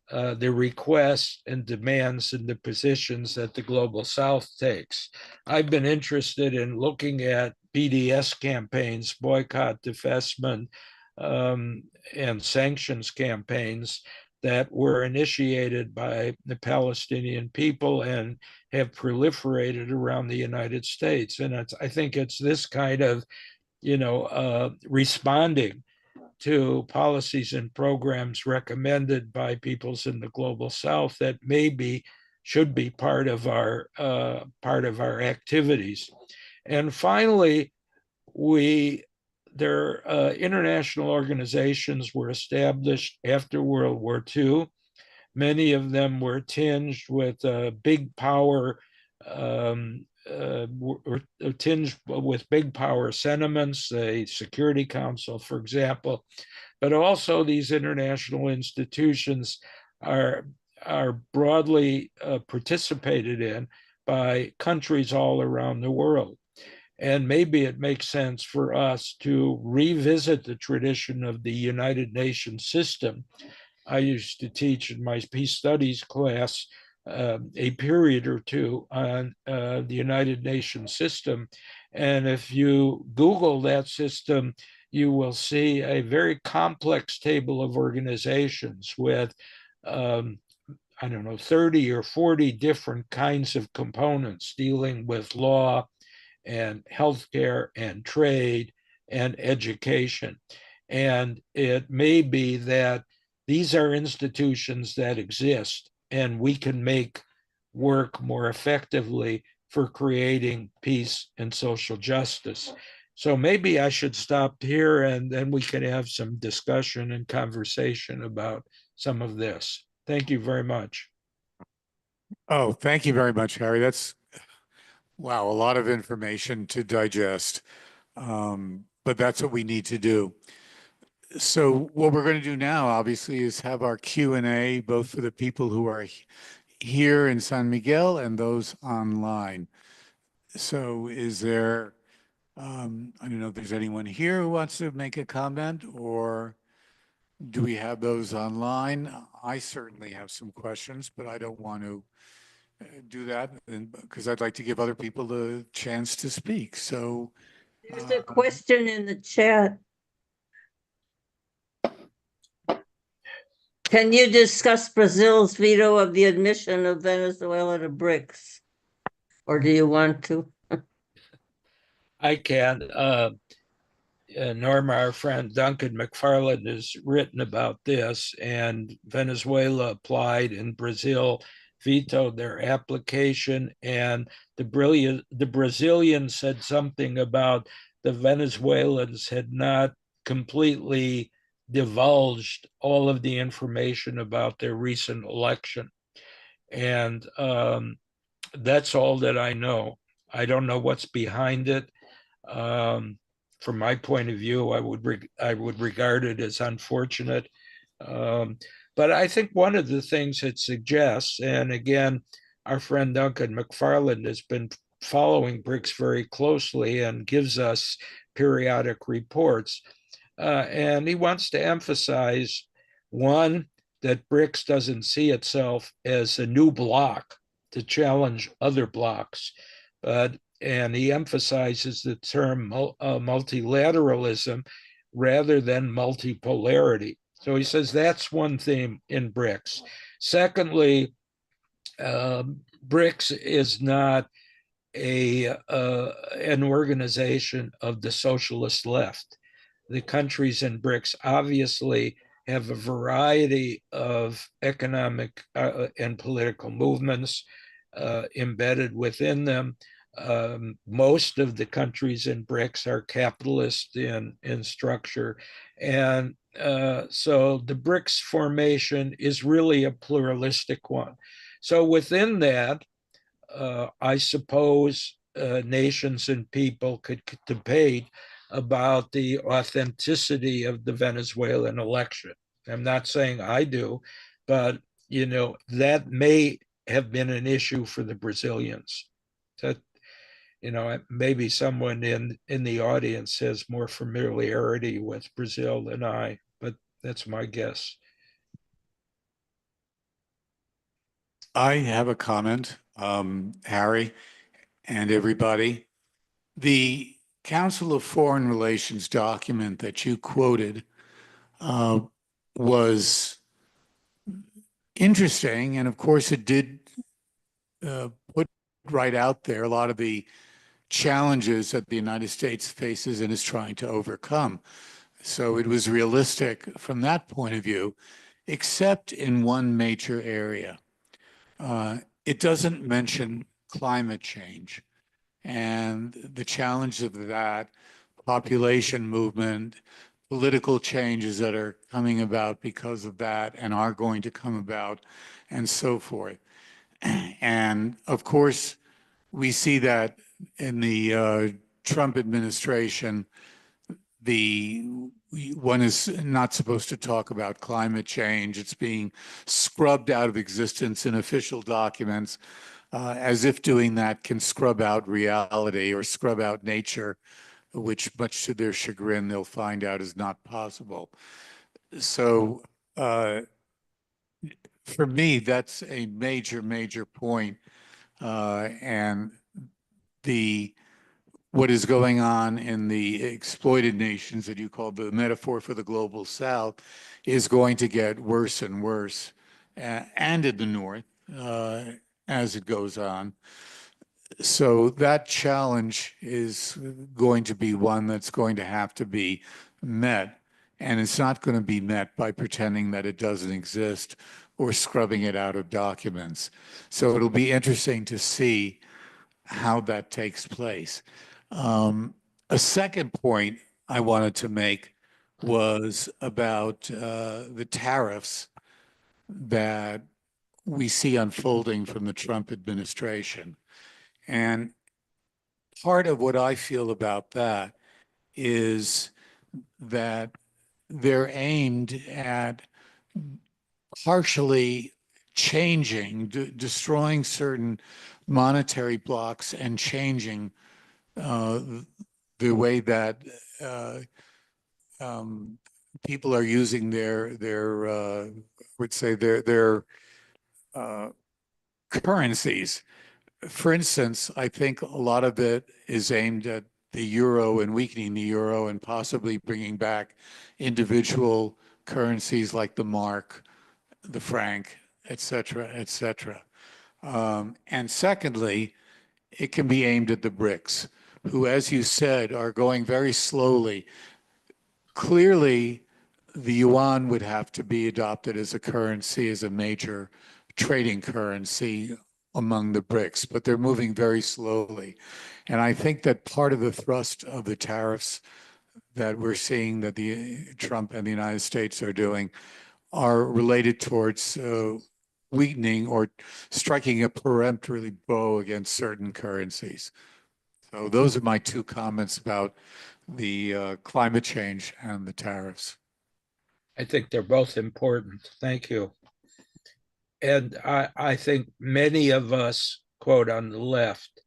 B: the requests and demands and the positions that the global South takes. I've been interested in looking at BDS campaigns, boycott, divestment, and sanctions campaigns that were initiated by the Palestinian people and have proliferated around the United States. And I think it's this kind of, responding to policies and programs recommended by peoples in the global South that maybe should be part of our activities. And finally, international organizations were established after World War II. Many of them were tinged with big power tinged with big power sentiments, the Security Council, for example, but also these international institutions are broadly participated in by countries all around the world. And maybe it makes sense for us to revisit the tradition of the United Nations system. I used to teach in my peace studies class a period or two on the United Nations system. And if you Google that system, you will see a very complex table of organizations with, I don't know, 30 or 40 different kinds of components dealing with law and healthcare and trade and education. And it may be that these are institutions that exist and we can make work more effectively for creating peace and social justice. So maybe I should stop here and then we can have some discussion and conversation about some of this. Thank you very much.
A: Oh, thank you very much, Harry. That's, wow, a lot of information to digest. But that's what we need to do. So what we're going to do now, obviously, is have our Q&A, both for the people who are here in San Miguel and those online. So is there I don't know if there's anyone here who wants to make a comment, or do we have those online? I certainly have some questions, but I don't want to do that because I'd like to give other people the chance to speak. So,
C: There's a question in the chat. Can you discuss Brazil's veto of the admission of Venezuela to BRICS? Or do you want to?
B: I can. Norma, our friend Duncan McFarland, has written about this, and Venezuela applied, and Brazil vetoed their application. And the Brazilians said something about the Venezuelans had not completely divulged all of the information about their recent election. And that's all that I know. I don't know what's behind it. Um, from my point of view, I would regard it as unfortunate. Um, but I think one of the things it suggests, and again, our friend Duncan McFarland has been following BRICS very closely and gives us periodic reports. And he wants to emphasize one, that BRICS doesn't see itself as a new bloc to challenge other blocs, but and he emphasizes the term multilateralism rather than multipolarity. So he says that's one theme in BRICS. Secondly, BRICS is not an organization of the socialist left. The countries in BRICS obviously have a variety of economic and political movements embedded within them. Most of the countries in BRICS are capitalist in structure. And so the BRICS formation is really a pluralistic one. So within that, I suppose nations and people could debate about the authenticity of the Venezuelan election. I'm not saying I do, but that may have been an issue for the Brazilians. That maybe someone in the audience has more familiarity with Brazil than I, but that's my guess.
A: I have a comment, Harry, and everybody. The Council of Foreign Relations document that you quoted uh, was interesting, and of course, it did put right out there a lot of the challenges that the United States faces and is trying to overcome. So it was realistic from that point of view, except in one major area. It doesn't mention climate change and the challenge of that, population movement, political changes that are coming about because of that and are going to come about, and so forth. And of course, we see that in the Trump administration, the one is not supposed to talk about climate change. It's being scrubbed out of existence in official documents, as if doing that can scrub out reality or scrub out nature, which, much to their chagrin, they'll find out is not possible. So, for me, that's a major, major point. And the what is going on in the exploited nations that you call the metaphor for the global south is going to get worse and worse, and in the north as it goes on. So that challenge is going to be one that's going to have to be met. And it's not going to be met by pretending that it doesn't exist or scrubbing it out of documents. So it'll be interesting to see how that takes place. A second point I wanted to make was about the tariffs that we see unfolding from the Trump administration. And part of what I feel about that is that they're aimed at partially changing, destroying certain monetary blocks and changing uh, the way that people are using their would say their currencies. For instance, I think a lot of it is aimed at the euro and weakening the euro and possibly bringing back individual currencies like the mark, the franc, et cetera, et cetera. And secondly, it can be aimed at the BRICS, who, as you said, are going very slowly. Clearly, the yuan would have to be adopted as a currency, as a major trading currency among the BRICS, but they're moving very slowly. And I think that part of the thrust of the tariffs that we're seeing that the Trump and the United States are doing are related towards weakening or striking a peremptory blow against certain currencies. So those are my two comments about the climate change and the tariffs.
B: I think they're both important. Thank you. And I think many of us, quote, on the left,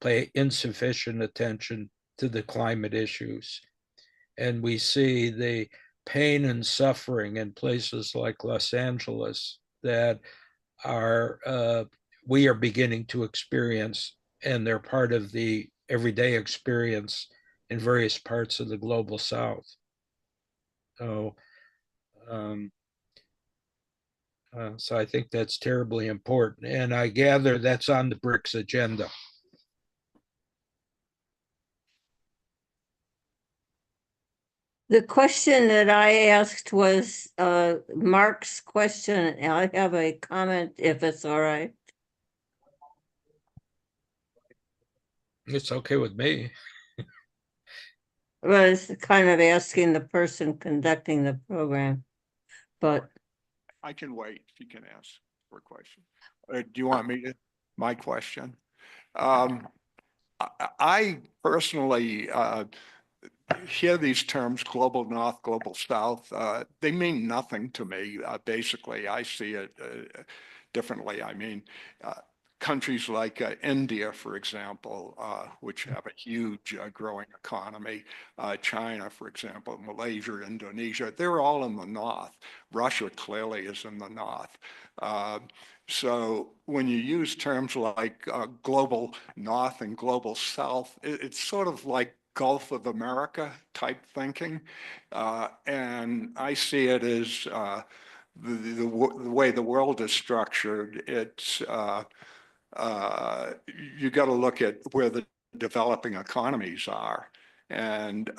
B: pay insufficient attention to the climate issues. And we see the pain and suffering in places like Los Angeles that are we are beginning to experience, and they're part of the everyday experience in various parts of the global South. So, um, so I think that's terribly important, and I gather that's on the BRICS agenda.
C: The question that I asked was Mark's question, and I have a comment if it's all right.
B: It's okay with me.
C: Well, it's kind of asking the person conducting the program, but
D: I can wait if you can ask for a question. Do you want me to, my question? I personally hear these terms, global north, global south. They mean nothing to me. Basically, I see it differently. I mean, countries like India, for example, which have a huge growing economy, China, for example, Malaysia, Indonesia, they're all in the north. Russia clearly is in the north. So when you use terms like global north and global south, it's sort of like Gulf of America type thinking. And I see it as the way the world is structured. It's you got to look at where the developing economies are and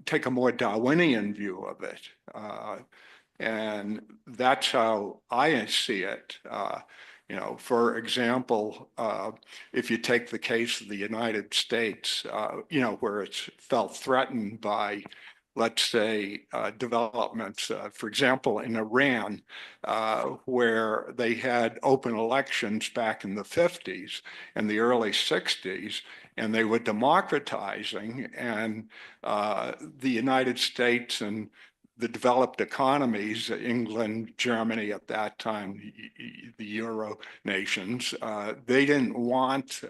D: take a more Darwinian view of it. And that's how I see it. You know, for example, if you take the case of the United States, you know, where it's felt threatened by, let's say, developments, for example, in Iran, where they had open elections back in the 50s and the early 60s, and they were democratizing, and the United States and the developed economies, England, Germany at that time, the Euro nations, they didn't want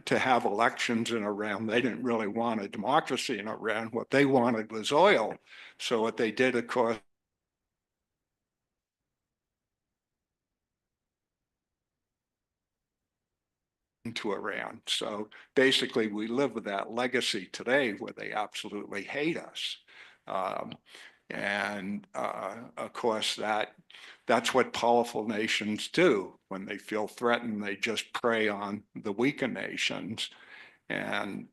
D: to have elections in Iran. They didn't really want a democracy in Iran. What they wanted was oil. So what they did, of course, into Iran. So basically, we live with that legacy today where they absolutely hate us. And of course, that's what powerful nations do. When they feel threatened, they just prey on the weaker nations. And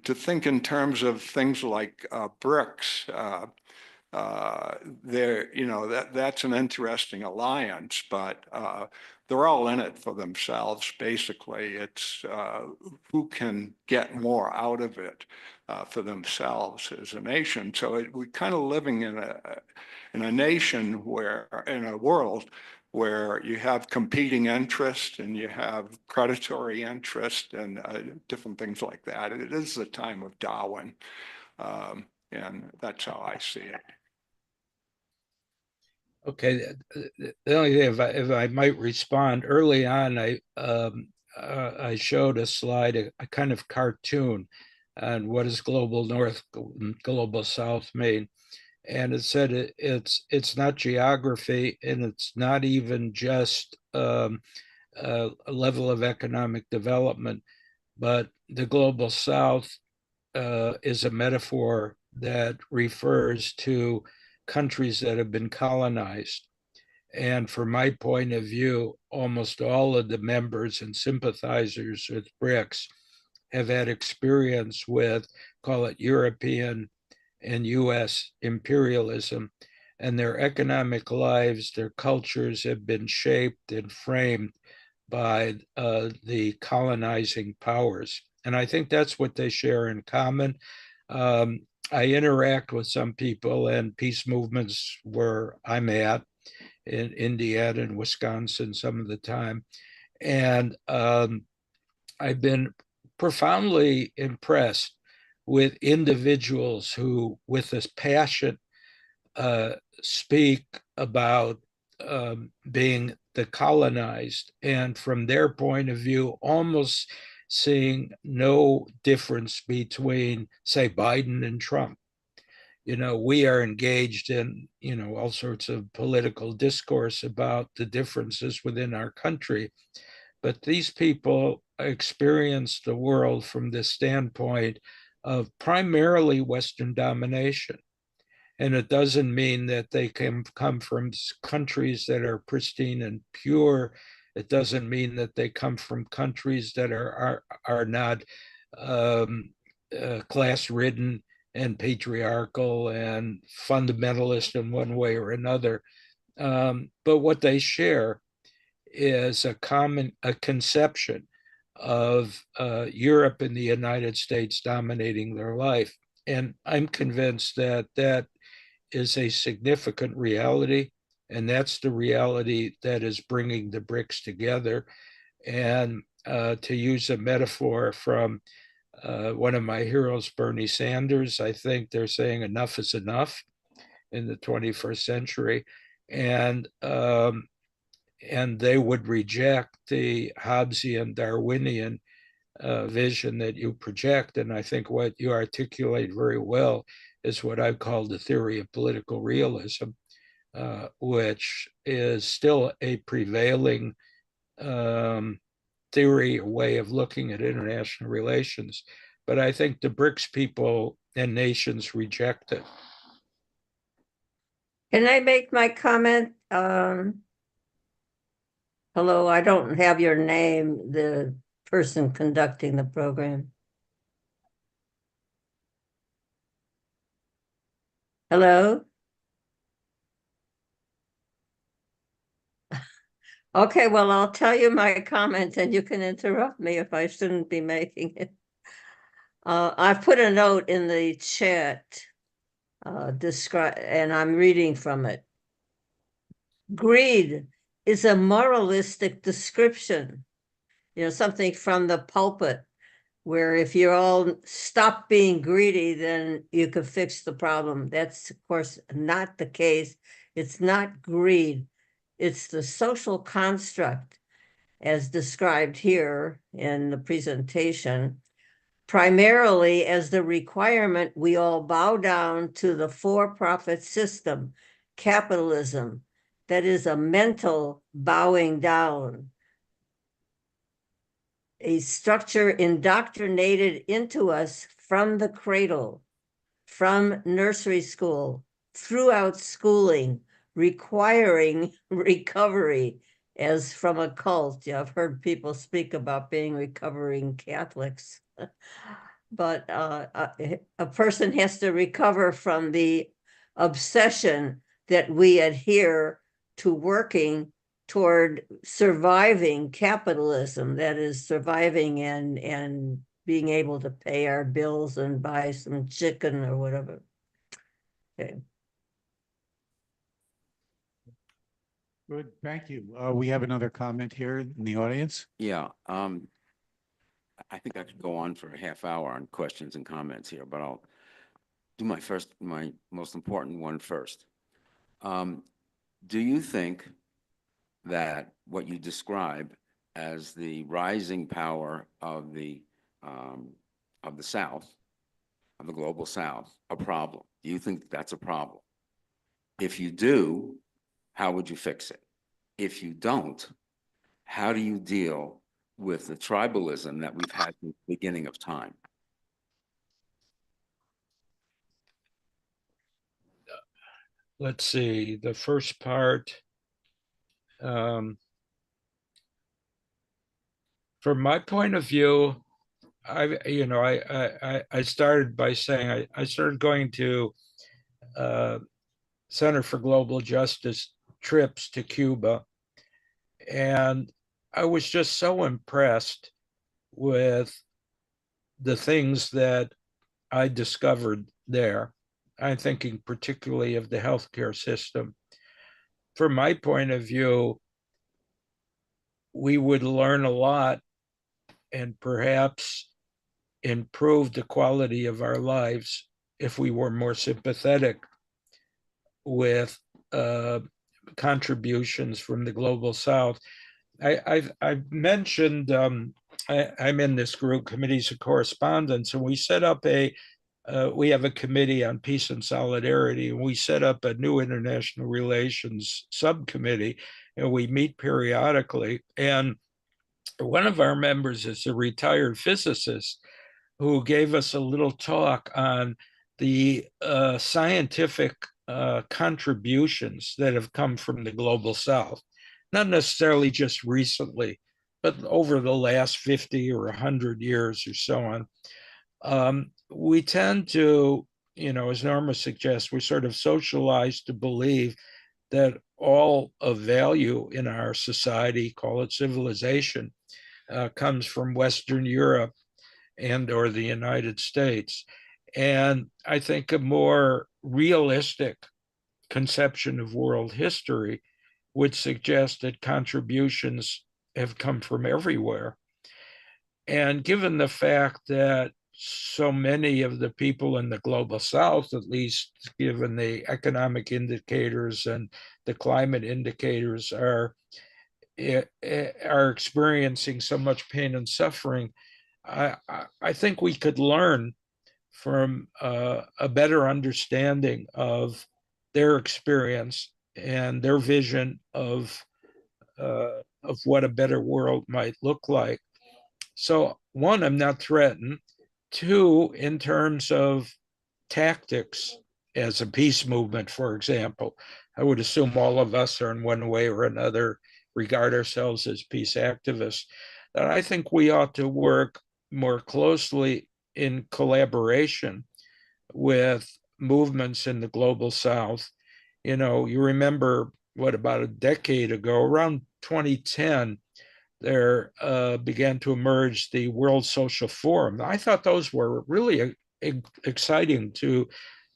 D: to think in terms of things like BRICS, you know, that's an interesting alliance, but they're all in it for themselves. Basically, it's who can get more out of it for themselves as a nation. So we're kind of living in a nation where, in a world where you have competing interest and you have predatory interest and different things like that. It is the time of Darwin, and that's how I see it.
B: Okay, the only thing, if I might respond, early on, I showed a slide, a kind of cartoon on what does global north, global south mean. And it said it's not geography, and it's not even just a level of economic development, but the global south is a metaphor that refers to countries that have been colonized. And from my point of view, almost all of the members and sympathizers with BRICS have had experience with, call it European and US imperialism, and their economic lives, their cultures have been shaped and framed by the colonizing powers. And I think that's what they share in common. I interact with some people and peace movements where I'm at in Indiana and Wisconsin some of the time. And I've been profoundly impressed with individuals who, with this passion, speak about being the colonized, and from their point of view, almost seeing no difference between, say, Biden and Trump. We are engaged in, all sorts of political discourse about the differences within our country. But these people experience the world from the standpoint of primarily Western domination. And it doesn't mean that they can come from countries that are pristine and pure. It doesn't mean that they come from countries that are not class ridden and patriarchal and fundamentalist in one way or another. But what they share is a conception of Europe and the United States dominating their life. And I'm convinced that that is a significant reality. And that's the reality that is bringing the BRICS together. And to use a metaphor from one of my heroes, Bernie Sanders, I think they're saying enough is enough in the 21st century. And they would reject the Hobbesian Darwinian vision that you project. And I think what you articulate very well is what I've called the theory of political realism, which is still a prevailing theory, a way of looking at international relations. But I think the BRICS people and nations reject it.
C: Can I make my comment? Hello, I don't have your name, the person conducting the program. Hello? Okay, well, I'll tell you my comment and you can interrupt me if I shouldn't be making it. I've put a note in the chat, and I'm reading from it. Greed is a moralistic description, something from the pulpit, where if you all stop being greedy, then you could fix the problem. That's, of course, not the case. It's not greed. It's the social construct, as described here in the presentation, primarily as the requirement we all bow down to the for-profit system, capitalism, that is a mental bowing down, a structure indoctrinated into us from the cradle, from nursery school, throughout schooling, requiring recovery as from a cult. Yeah, I've heard people speak about being recovering Catholics. But a person has to recover from the obsession that we adhere to working toward surviving capitalism, that is surviving and being able to pay our bills and buy some chicken or whatever. Okay.
A: Good, thank you. We have another comment here in the audience.
E: Yeah, I think I could go on for a half hour on questions and comments here, but I'll do my most important one first. Do you think that what you describe as the rising power of the South, of the global South, a problem? Do you think that's a problem? If you do, how would you fix it? If you don't, how do you deal with the tribalism that we've had from the beginning of time?
B: Let's see, the first part. From my point of view, I started by saying I started going to Center for Global Justice trips to Cuba, and I was just so impressed with the things that I discovered there. I'm thinking particularly of the healthcare system. From my point of view, we would learn a lot and perhaps improve the quality of our lives if we were more sympathetic with contributions from the global South. I've mentioned I'm in this group, Committees of Correspondence, and we set up we have a committee on peace and solidarity, and we set up a new international relations subcommittee, and we meet periodically. And one of our members is a retired physicist who gave us a little talk on the scientific contributions that have come from the global South, not necessarily just recently, but over the last 50 or 100 years or so on. We tend to, as Norma suggests, we're sort of socialized to believe that all of value in our society, call it civilization, comes from Western Europe and or the United States. And I think a more realistic conception of world history would suggest that contributions have come from everywhere. And given the fact that so many of the people in the global South, at least given the economic indicators and the climate indicators, are experiencing so much pain and suffering, I think we could learn from a better understanding of their experience and their vision of what a better world might look like. So, one, I'm not threatened. Two, in terms of tactics as a peace movement, for example, I would assume all of us are in one way or another regard ourselves as peace activists. That I think we ought to work more closely in collaboration with movements in the global South. You remember about a decade ago, around 2010, there began to emerge the World Social Forum. I thought those were really exciting to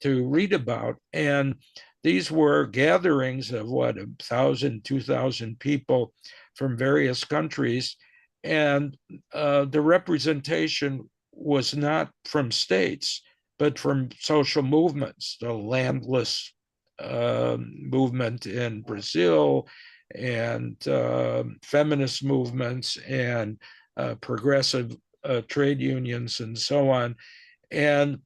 B: read about. And these were gatherings of 1,000, 2,000 people from various countries. And the representation was not from states, but from social movements, the landless movement in Brazil, and feminist movements, and progressive trade unions, and so on. And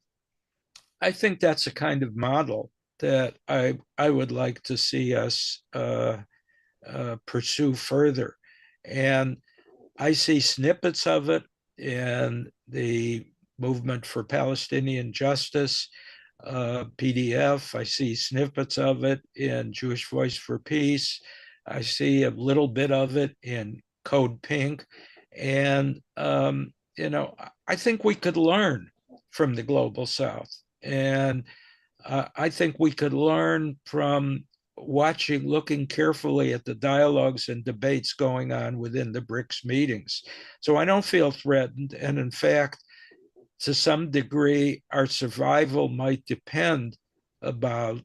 B: I think that's a kind of model that I would like to see us pursue further. And I see snippets of it in the Movement for Palestinian Justice, PDF. I see snippets of it in Jewish Voice for Peace. I see a little bit of it in Code Pink. And, I think we could learn from the global South. And I think we could learn from looking carefully at the dialogues and debates going on within the BRICS meetings. So I don't feel threatened. And in fact, to some degree, our survival might depend upon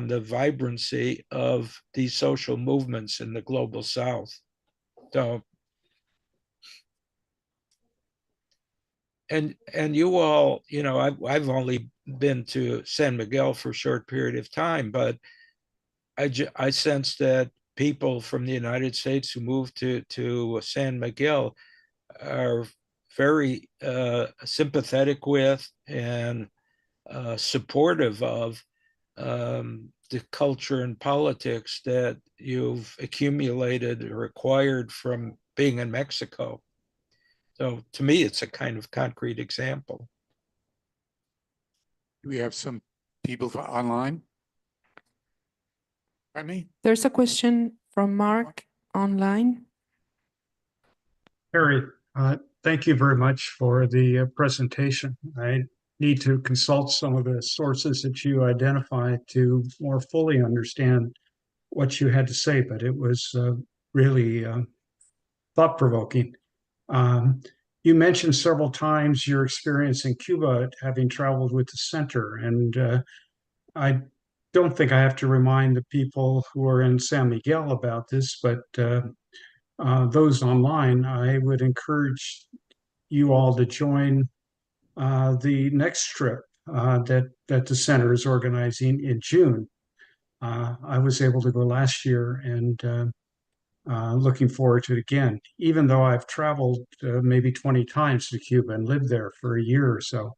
B: the vibrancy of these social movements in the global South. So, and you all, I've only been to San Miguel for a short period of time, but I sense that people from the United States who moved to San Miguel are very sympathetic with and supportive of the culture and politics that you've accumulated or acquired from being in Mexico. So to me, it's a kind of concrete example.
A: Do we have some people online? Pardon me?
F: There's a question from Mark online.
G: Harry, thank you very much for the presentation. I need to consult some of the sources that you identified to more fully understand what you had to say, but it was really thought-provoking. You mentioned several times your experience in Cuba, having traveled with the center, and I don't think I have to remind the people who are in San Miguel about this, but those online, I would encourage you all to join the next trip that the center is organizing in June. I was able to go last year, and looking forward to it again, even though I've traveled maybe 20 times to Cuba and lived there for a year or so.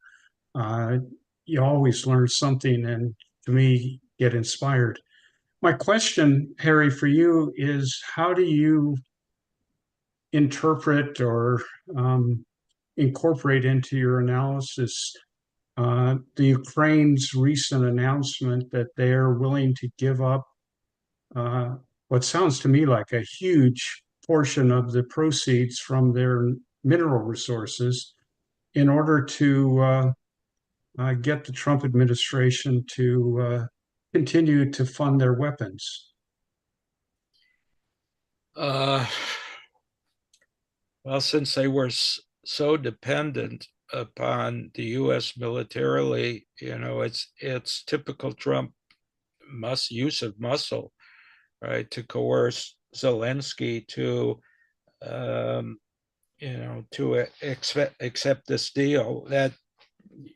G: You always learn something, and to me, get inspired. My question, Harry, for you is, how do you interpret or incorporate into your analysis the Ukraine's recent announcement that they are willing to give up what sounds to me like a huge portion of the proceeds from their mineral resources in order to get the Trump administration to continue to fund their weapons?
B: Well, since they were so dependent upon the U.S. militarily, it's typical Trump use of muscle, right, to coerce Zelensky to accept this deal. That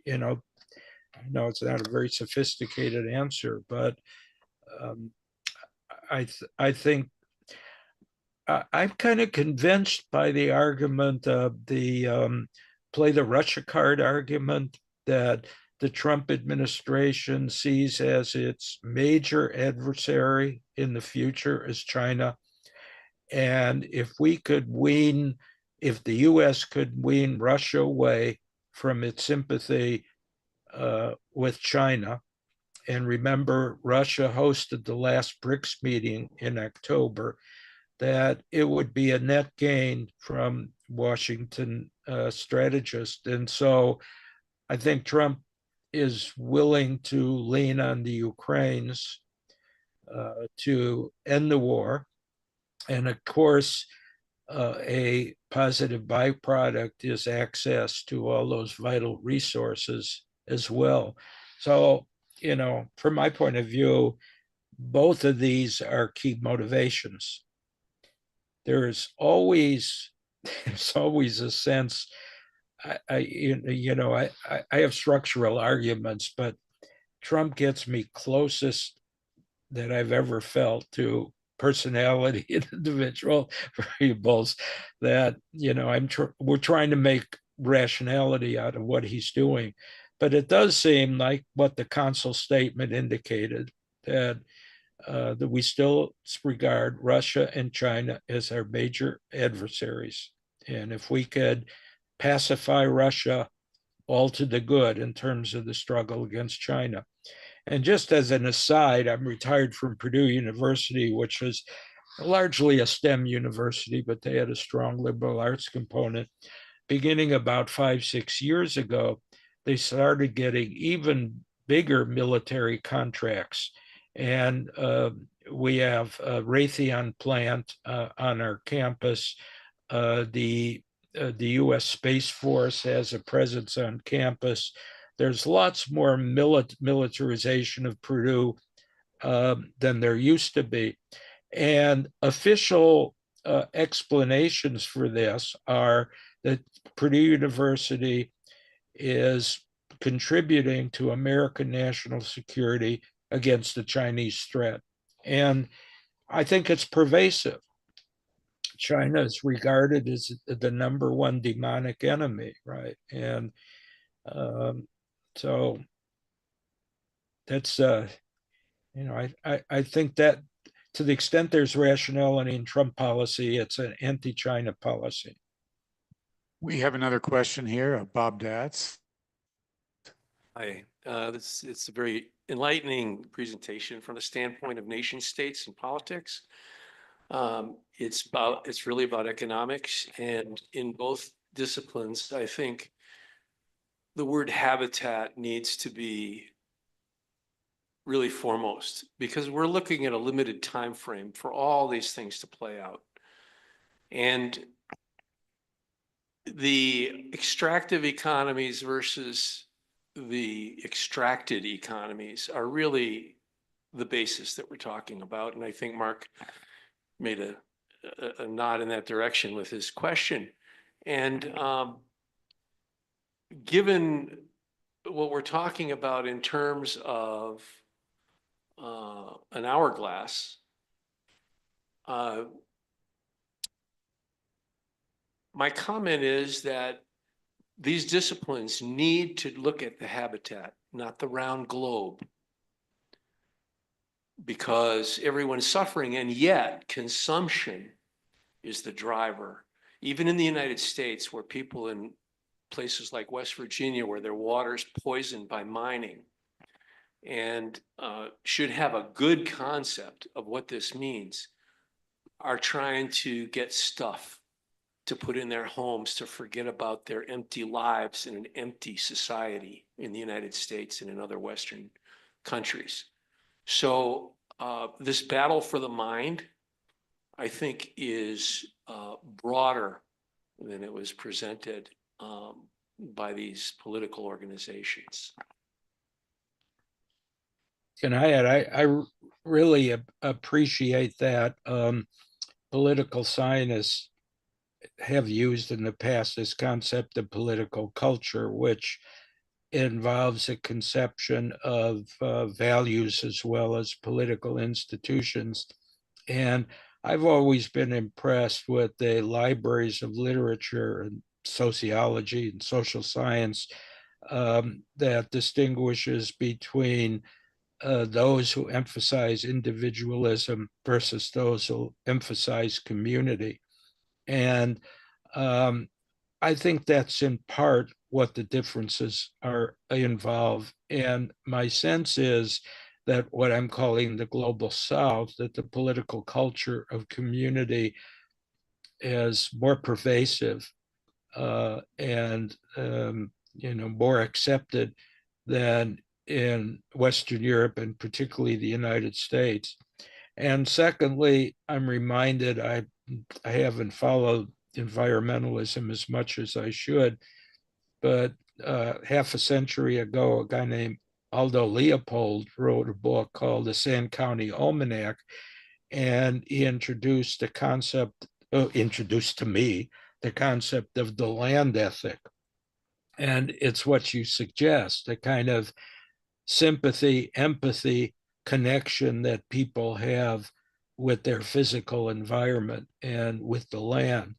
B: I know it's not a very sophisticated answer, but I think I'm kind of convinced by the argument of the play the Russia card argument that the Trump administration sees as its major adversary in the future is China. And if the US could wean Russia away from its sympathy with China, and remember, Russia hosted the last BRICS meeting in October, that it would be a net gain from Washington strategists. And so I think Trump is willing to lean on the Ukrainians to end the war. And of course, a positive byproduct is access to all those vital resources as well. So, from my point of view, both of these are key motivations. There's always a sense. I have structural arguments, but Trump gets me closest that I've ever felt to personality and individual variables. That we're trying to make rationality out of what he's doing, but it does seem like what the consul statement indicated, that we still regard Russia and China as our major adversaries. And if we could pacify Russia, all to the good in terms of the struggle against China. And just as an aside, I'm retired from Purdue University, which was largely a STEM university, but they had a strong liberal arts component. Beginning about 5-6 years ago, they started getting even bigger military contracts. And we have a Raytheon plant on our campus. The U.S. Space Force has a presence on campus. There's lots more militarization of Purdue than there used to be. And official explanations for this are that Purdue University is contributing to American national security against the Chinese threat. And I think it's pervasive. China is regarded as the number one demonic enemy, right? And so that's I think that to the extent there's rationality in Trump policy, it's an anti-China policy.
A: We have another question here, Bob Datz.
H: Hi, it's a very enlightening presentation from the standpoint of nation states and politics. It's really about economics, and in both disciplines, I think the word habitat needs to be really foremost, because we're looking at a limited time frame for all these things to play out. And the extractive economies versus the extracted economies are really the basis that we're talking about. And I think Mark made a nod in that direction with his question. And given what we're talking about in terms of an hourglass, my comment is that these disciplines need to look at the habitat, not the round globe, because everyone's suffering, and yet consumption is the driver. Even in the United States, where people in places like West Virginia, where their water's poisoned by mining, and should have a good concept of what this means, are trying to get stuff to put in their homes to forget about their empty lives in an empty society in the United States and in other Western countries. So this battle for the mind, I think, is broader than it was presented by these political organizations.
B: Can I add, I really appreciate that political scientists have used in the past this concept of political culture, which involves a conception of values as well as political institutions. And I've always been impressed with the libraries of literature and sociology and social science that distinguishes between those who emphasize individualism versus those who emphasize community. And I think that's in part what the differences are involved. And my sense is that what I'm calling the global South, that the political culture of community is more pervasive and more accepted than in Western Europe and particularly the United States. And secondly, I'm reminded I haven't followed environmentalism as much as I should, but half a century ago, a guy named Aldo Leopold wrote a book called The Sand County Almanac, and he introduced introduced to me the concept of the land ethic. And it's what you suggest, the kind of sympathy, empathy, connection that people have with their physical environment and with the land.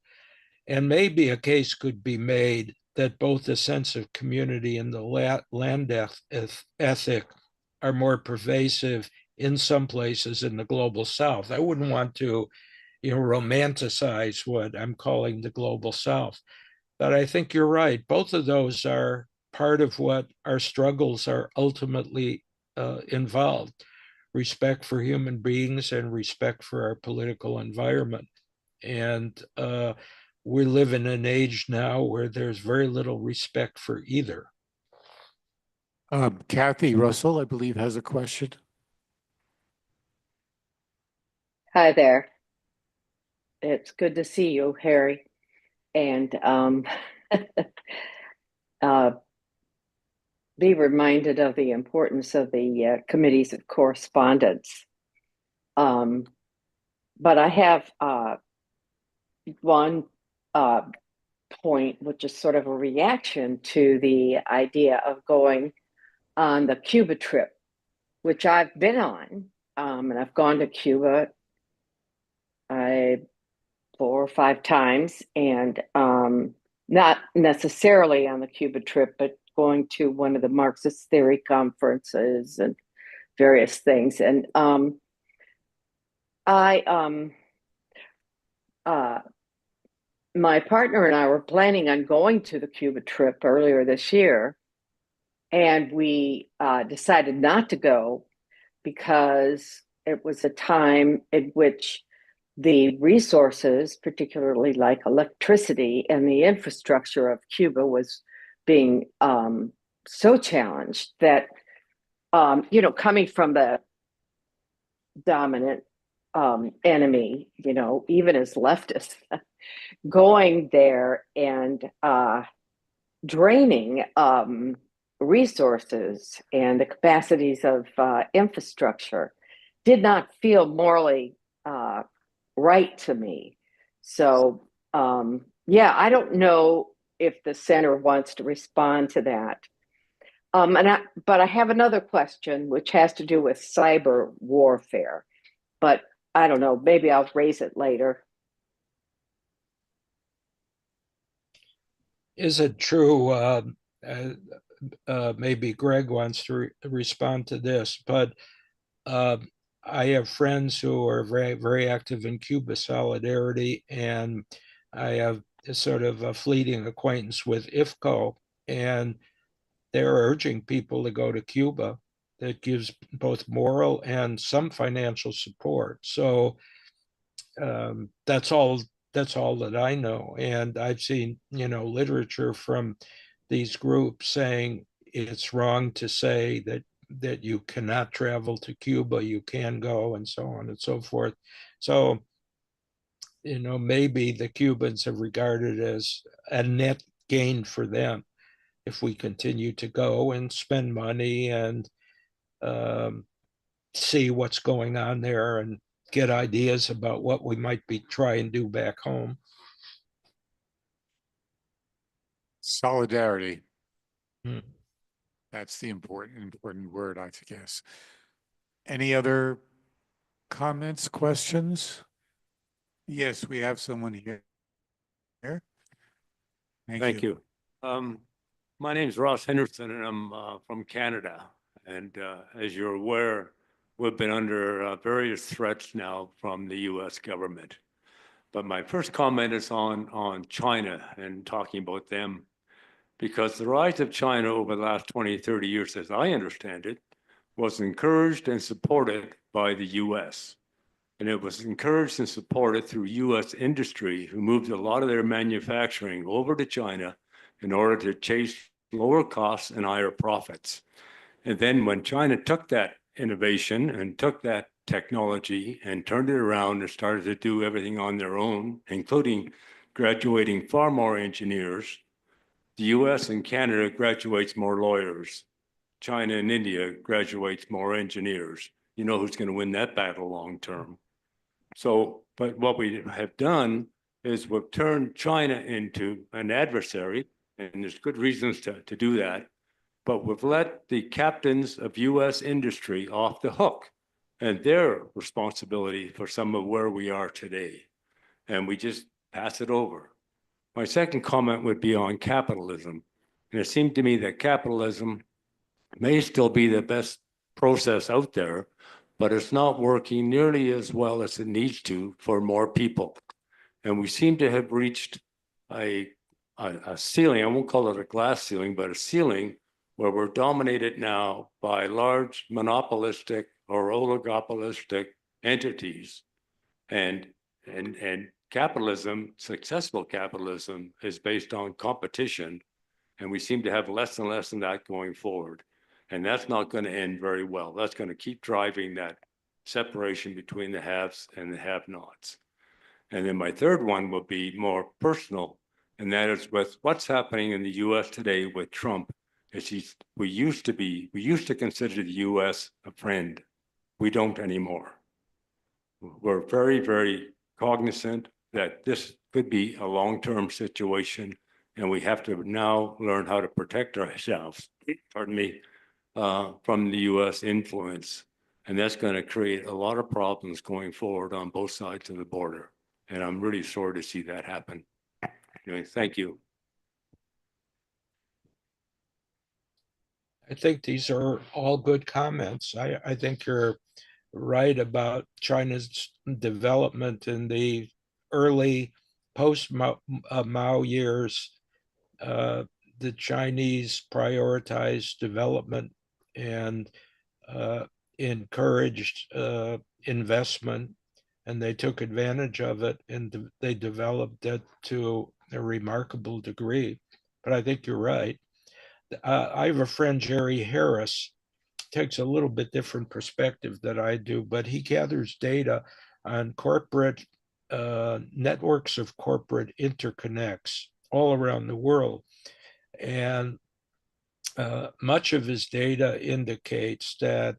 B: And maybe a case could be made that both the sense of community and the land ethic are more pervasive in some places in the global South. I wouldn't want to, romanticize what I'm calling the global South. But I think you're right. Both of those are part of what our struggles are ultimately involved. Respect for human beings and respect for our political environment. And we live in an age now where there's very little respect for either.
A: Kathy Russell, I believe, has a question.
I: Hi there. It's good to see you, Harry. And be reminded of the importance of the committees of correspondence. But I have one point, which is sort of a reaction to the idea of going on the Cuba trip, which I've been on, and I've gone to Cuba I 4 or 5 times, and not necessarily on the Cuba trip, but going to one of the Marxist theory conferences and various things. And my partner and I were planning on going to the Cuba trip earlier this year, and we decided not to go because it was a time in which the resources, particularly like electricity and the infrastructure of Cuba, was being so challenged that, coming from the dominant enemy, even as leftists, going there and draining resources and the capacities of infrastructure did not feel morally right to me. So, yeah, I don't know if the center wants to respond to that. But I have another question which has to do with cyber warfare. But I don't know, maybe I'll raise it later.
B: Is it true? Maybe Greg wants to respond to this, but I have friends who are very, very active in Cuba Solidarity, and I have sort of a fleeting acquaintance with IFCO, and they're urging people to go to Cuba. That gives both moral and some financial support. So that's all. That's all that I know, and I've seen literature from these groups saying it's wrong to say that you cannot travel to Cuba, you can go, and so on and so forth. So, maybe the Cubans have regarded it as a net gain for them if we continue to go and spend money and see what's going on there and get ideas about what we might be try and do back home.
A: Solidarity.
B: Hmm.
A: That's the important word, I guess. Any other comments, questions? Yes, we have someone here.
J: Thank you. My name is Ross Henderson, and I'm from Canada. And as you're aware, we've been under various threats now from the U.S. government. But my first comment is on China and talking about them, because the rise of China over the last 20, 30 years, as I understand it, was encouraged and supported by the U.S. And it was encouraged and supported through U.S. industry, who moved a lot of their manufacturing over to China in order to chase lower costs and higher profits. And then when China took that innovation and took that technology and turned it around and started to do everything on their own, including graduating far more engineers, the US and Canada graduates more lawyers. China and India graduates more engineers. You know who's going to win that battle long term. So, but what we have done is we've turned China into an adversary, and there's good reasons to do that, but we've let the captains of US industry off the hook and their responsibility for some of where we are today. And we just pass it over. My second comment would be on capitalism. And it seemed to me that capitalism may still be the best process out there, but it's not working nearly as well as it needs to for more people. And we seem to have reached a ceiling. I won't call it a glass ceiling, but a ceiling where we're dominated now by large monopolistic or oligopolistic entities. And capitalism, successful capitalism, is based on competition. And we seem to have less and less of that going forward. And that's not going to end very well. That's going to keep driving that separation between the haves and the have-nots. And then my third one will be more personal, and that is with what's happening in the US today with Trump. We used to consider the US a friend. We don't anymore. We're very, very cognizant that this could be a long-term situation, and we have to now learn how to protect ourselves, pardon me, from the US influence. And that's going to create a lot of problems going forward on both sides of the border. And I'm really sorry to see that happen. Anyway, thank you.
B: I think these are all good comments. I think you're right about China's development in the early post-Mao years. The Chinese prioritized development and encouraged investment, and they took advantage of it, and they developed it to a remarkable degree. But I think you're right. I have a friend, Jerry Harris, takes a little bit different perspective than I do, but he gathers data on corporate networks of corporate interconnects all around the world. And much of his data indicates that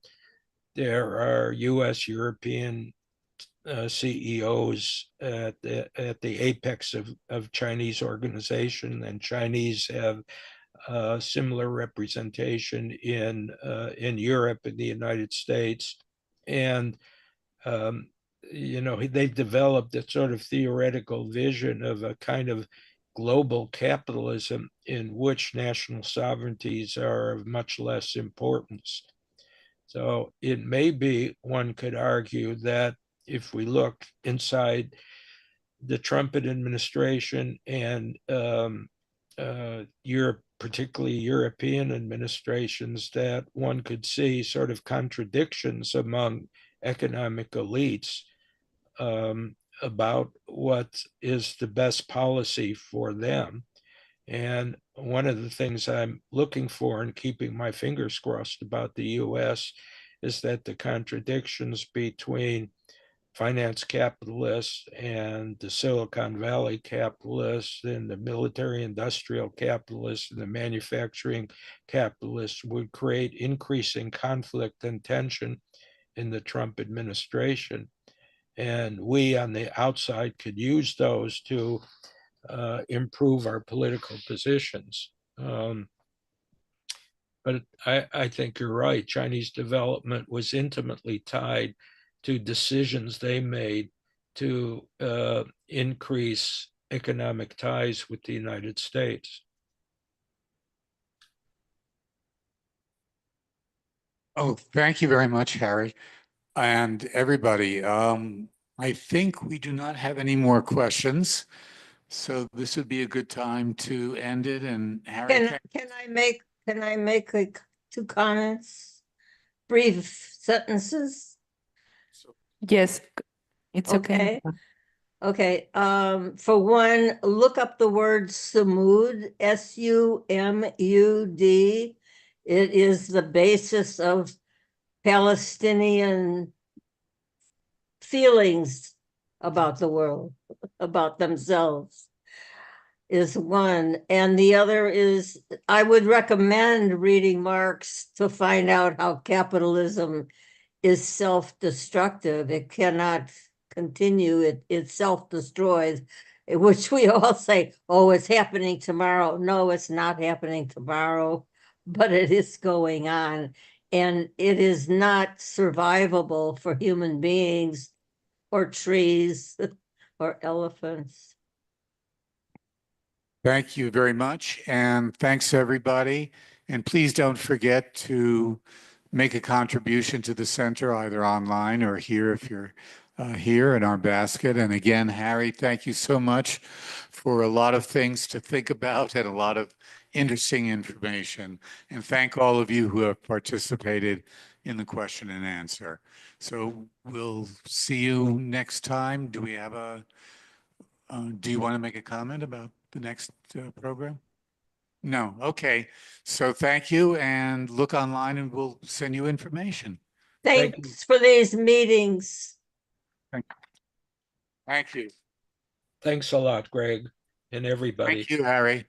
B: there are US, European CEOs at the apex of Chinese organization, and Chinese have similar representation in Europe and the United States. And they've developed a sort of theoretical vision of a kind of global capitalism in which national sovereignties are of much less importance. So it may be, one could argue, that if we look inside the Trump administration and Europe, particularly European administrations, that one could see sort of contradictions among economic elites about what is the best policy for them. And one of the things I'm looking for and keeping my fingers crossed about the US is that the contradictions between finance capitalists and the Silicon Valley capitalists and the military industrial capitalists and the manufacturing capitalists would create increasing conflict and tension in the Trump administration. And we on the outside could use those to improve our political positions. But I think you're right. Chinese development was intimately tied to decisions they made to increase economic ties with the United States.
A: Oh, thank you very much, Harry, and everybody. I think we do not have any more questions, so this would be a good time to end it. And Harry,
C: Can I make like 2 comments? Brief sentences?
F: Yes, it's okay.
C: Okay, for one, look up the word Sumud, Sumud. It is the basis of Palestinian feelings about the world, about themselves, is one. And the other is, I would recommend reading Marx to find out how capitalism is self-destructive. It cannot continue. It self-destroys, which we all say, oh, it's happening tomorrow. No, it's not happening tomorrow, but it is going on. And it is not survivable for human beings or trees or elephants.
A: thank you very much, and thanks everybody. And please don't forget to make a contribution to the center, either online or here if you're here in our basket. And again, Harry, thank you so much for a lot of things to think about and a lot of interesting information. And thank all of you who have participated in the question and answer. So we'll see you next time. Do we have do you want to make a comment about the next program? No. Okay. So thank you, and look online and we'll send you information.
C: Thanks for these meetings.
A: Thank you.
B: Thanks a lot, Greg, and everybody.
A: Thank you, Harry.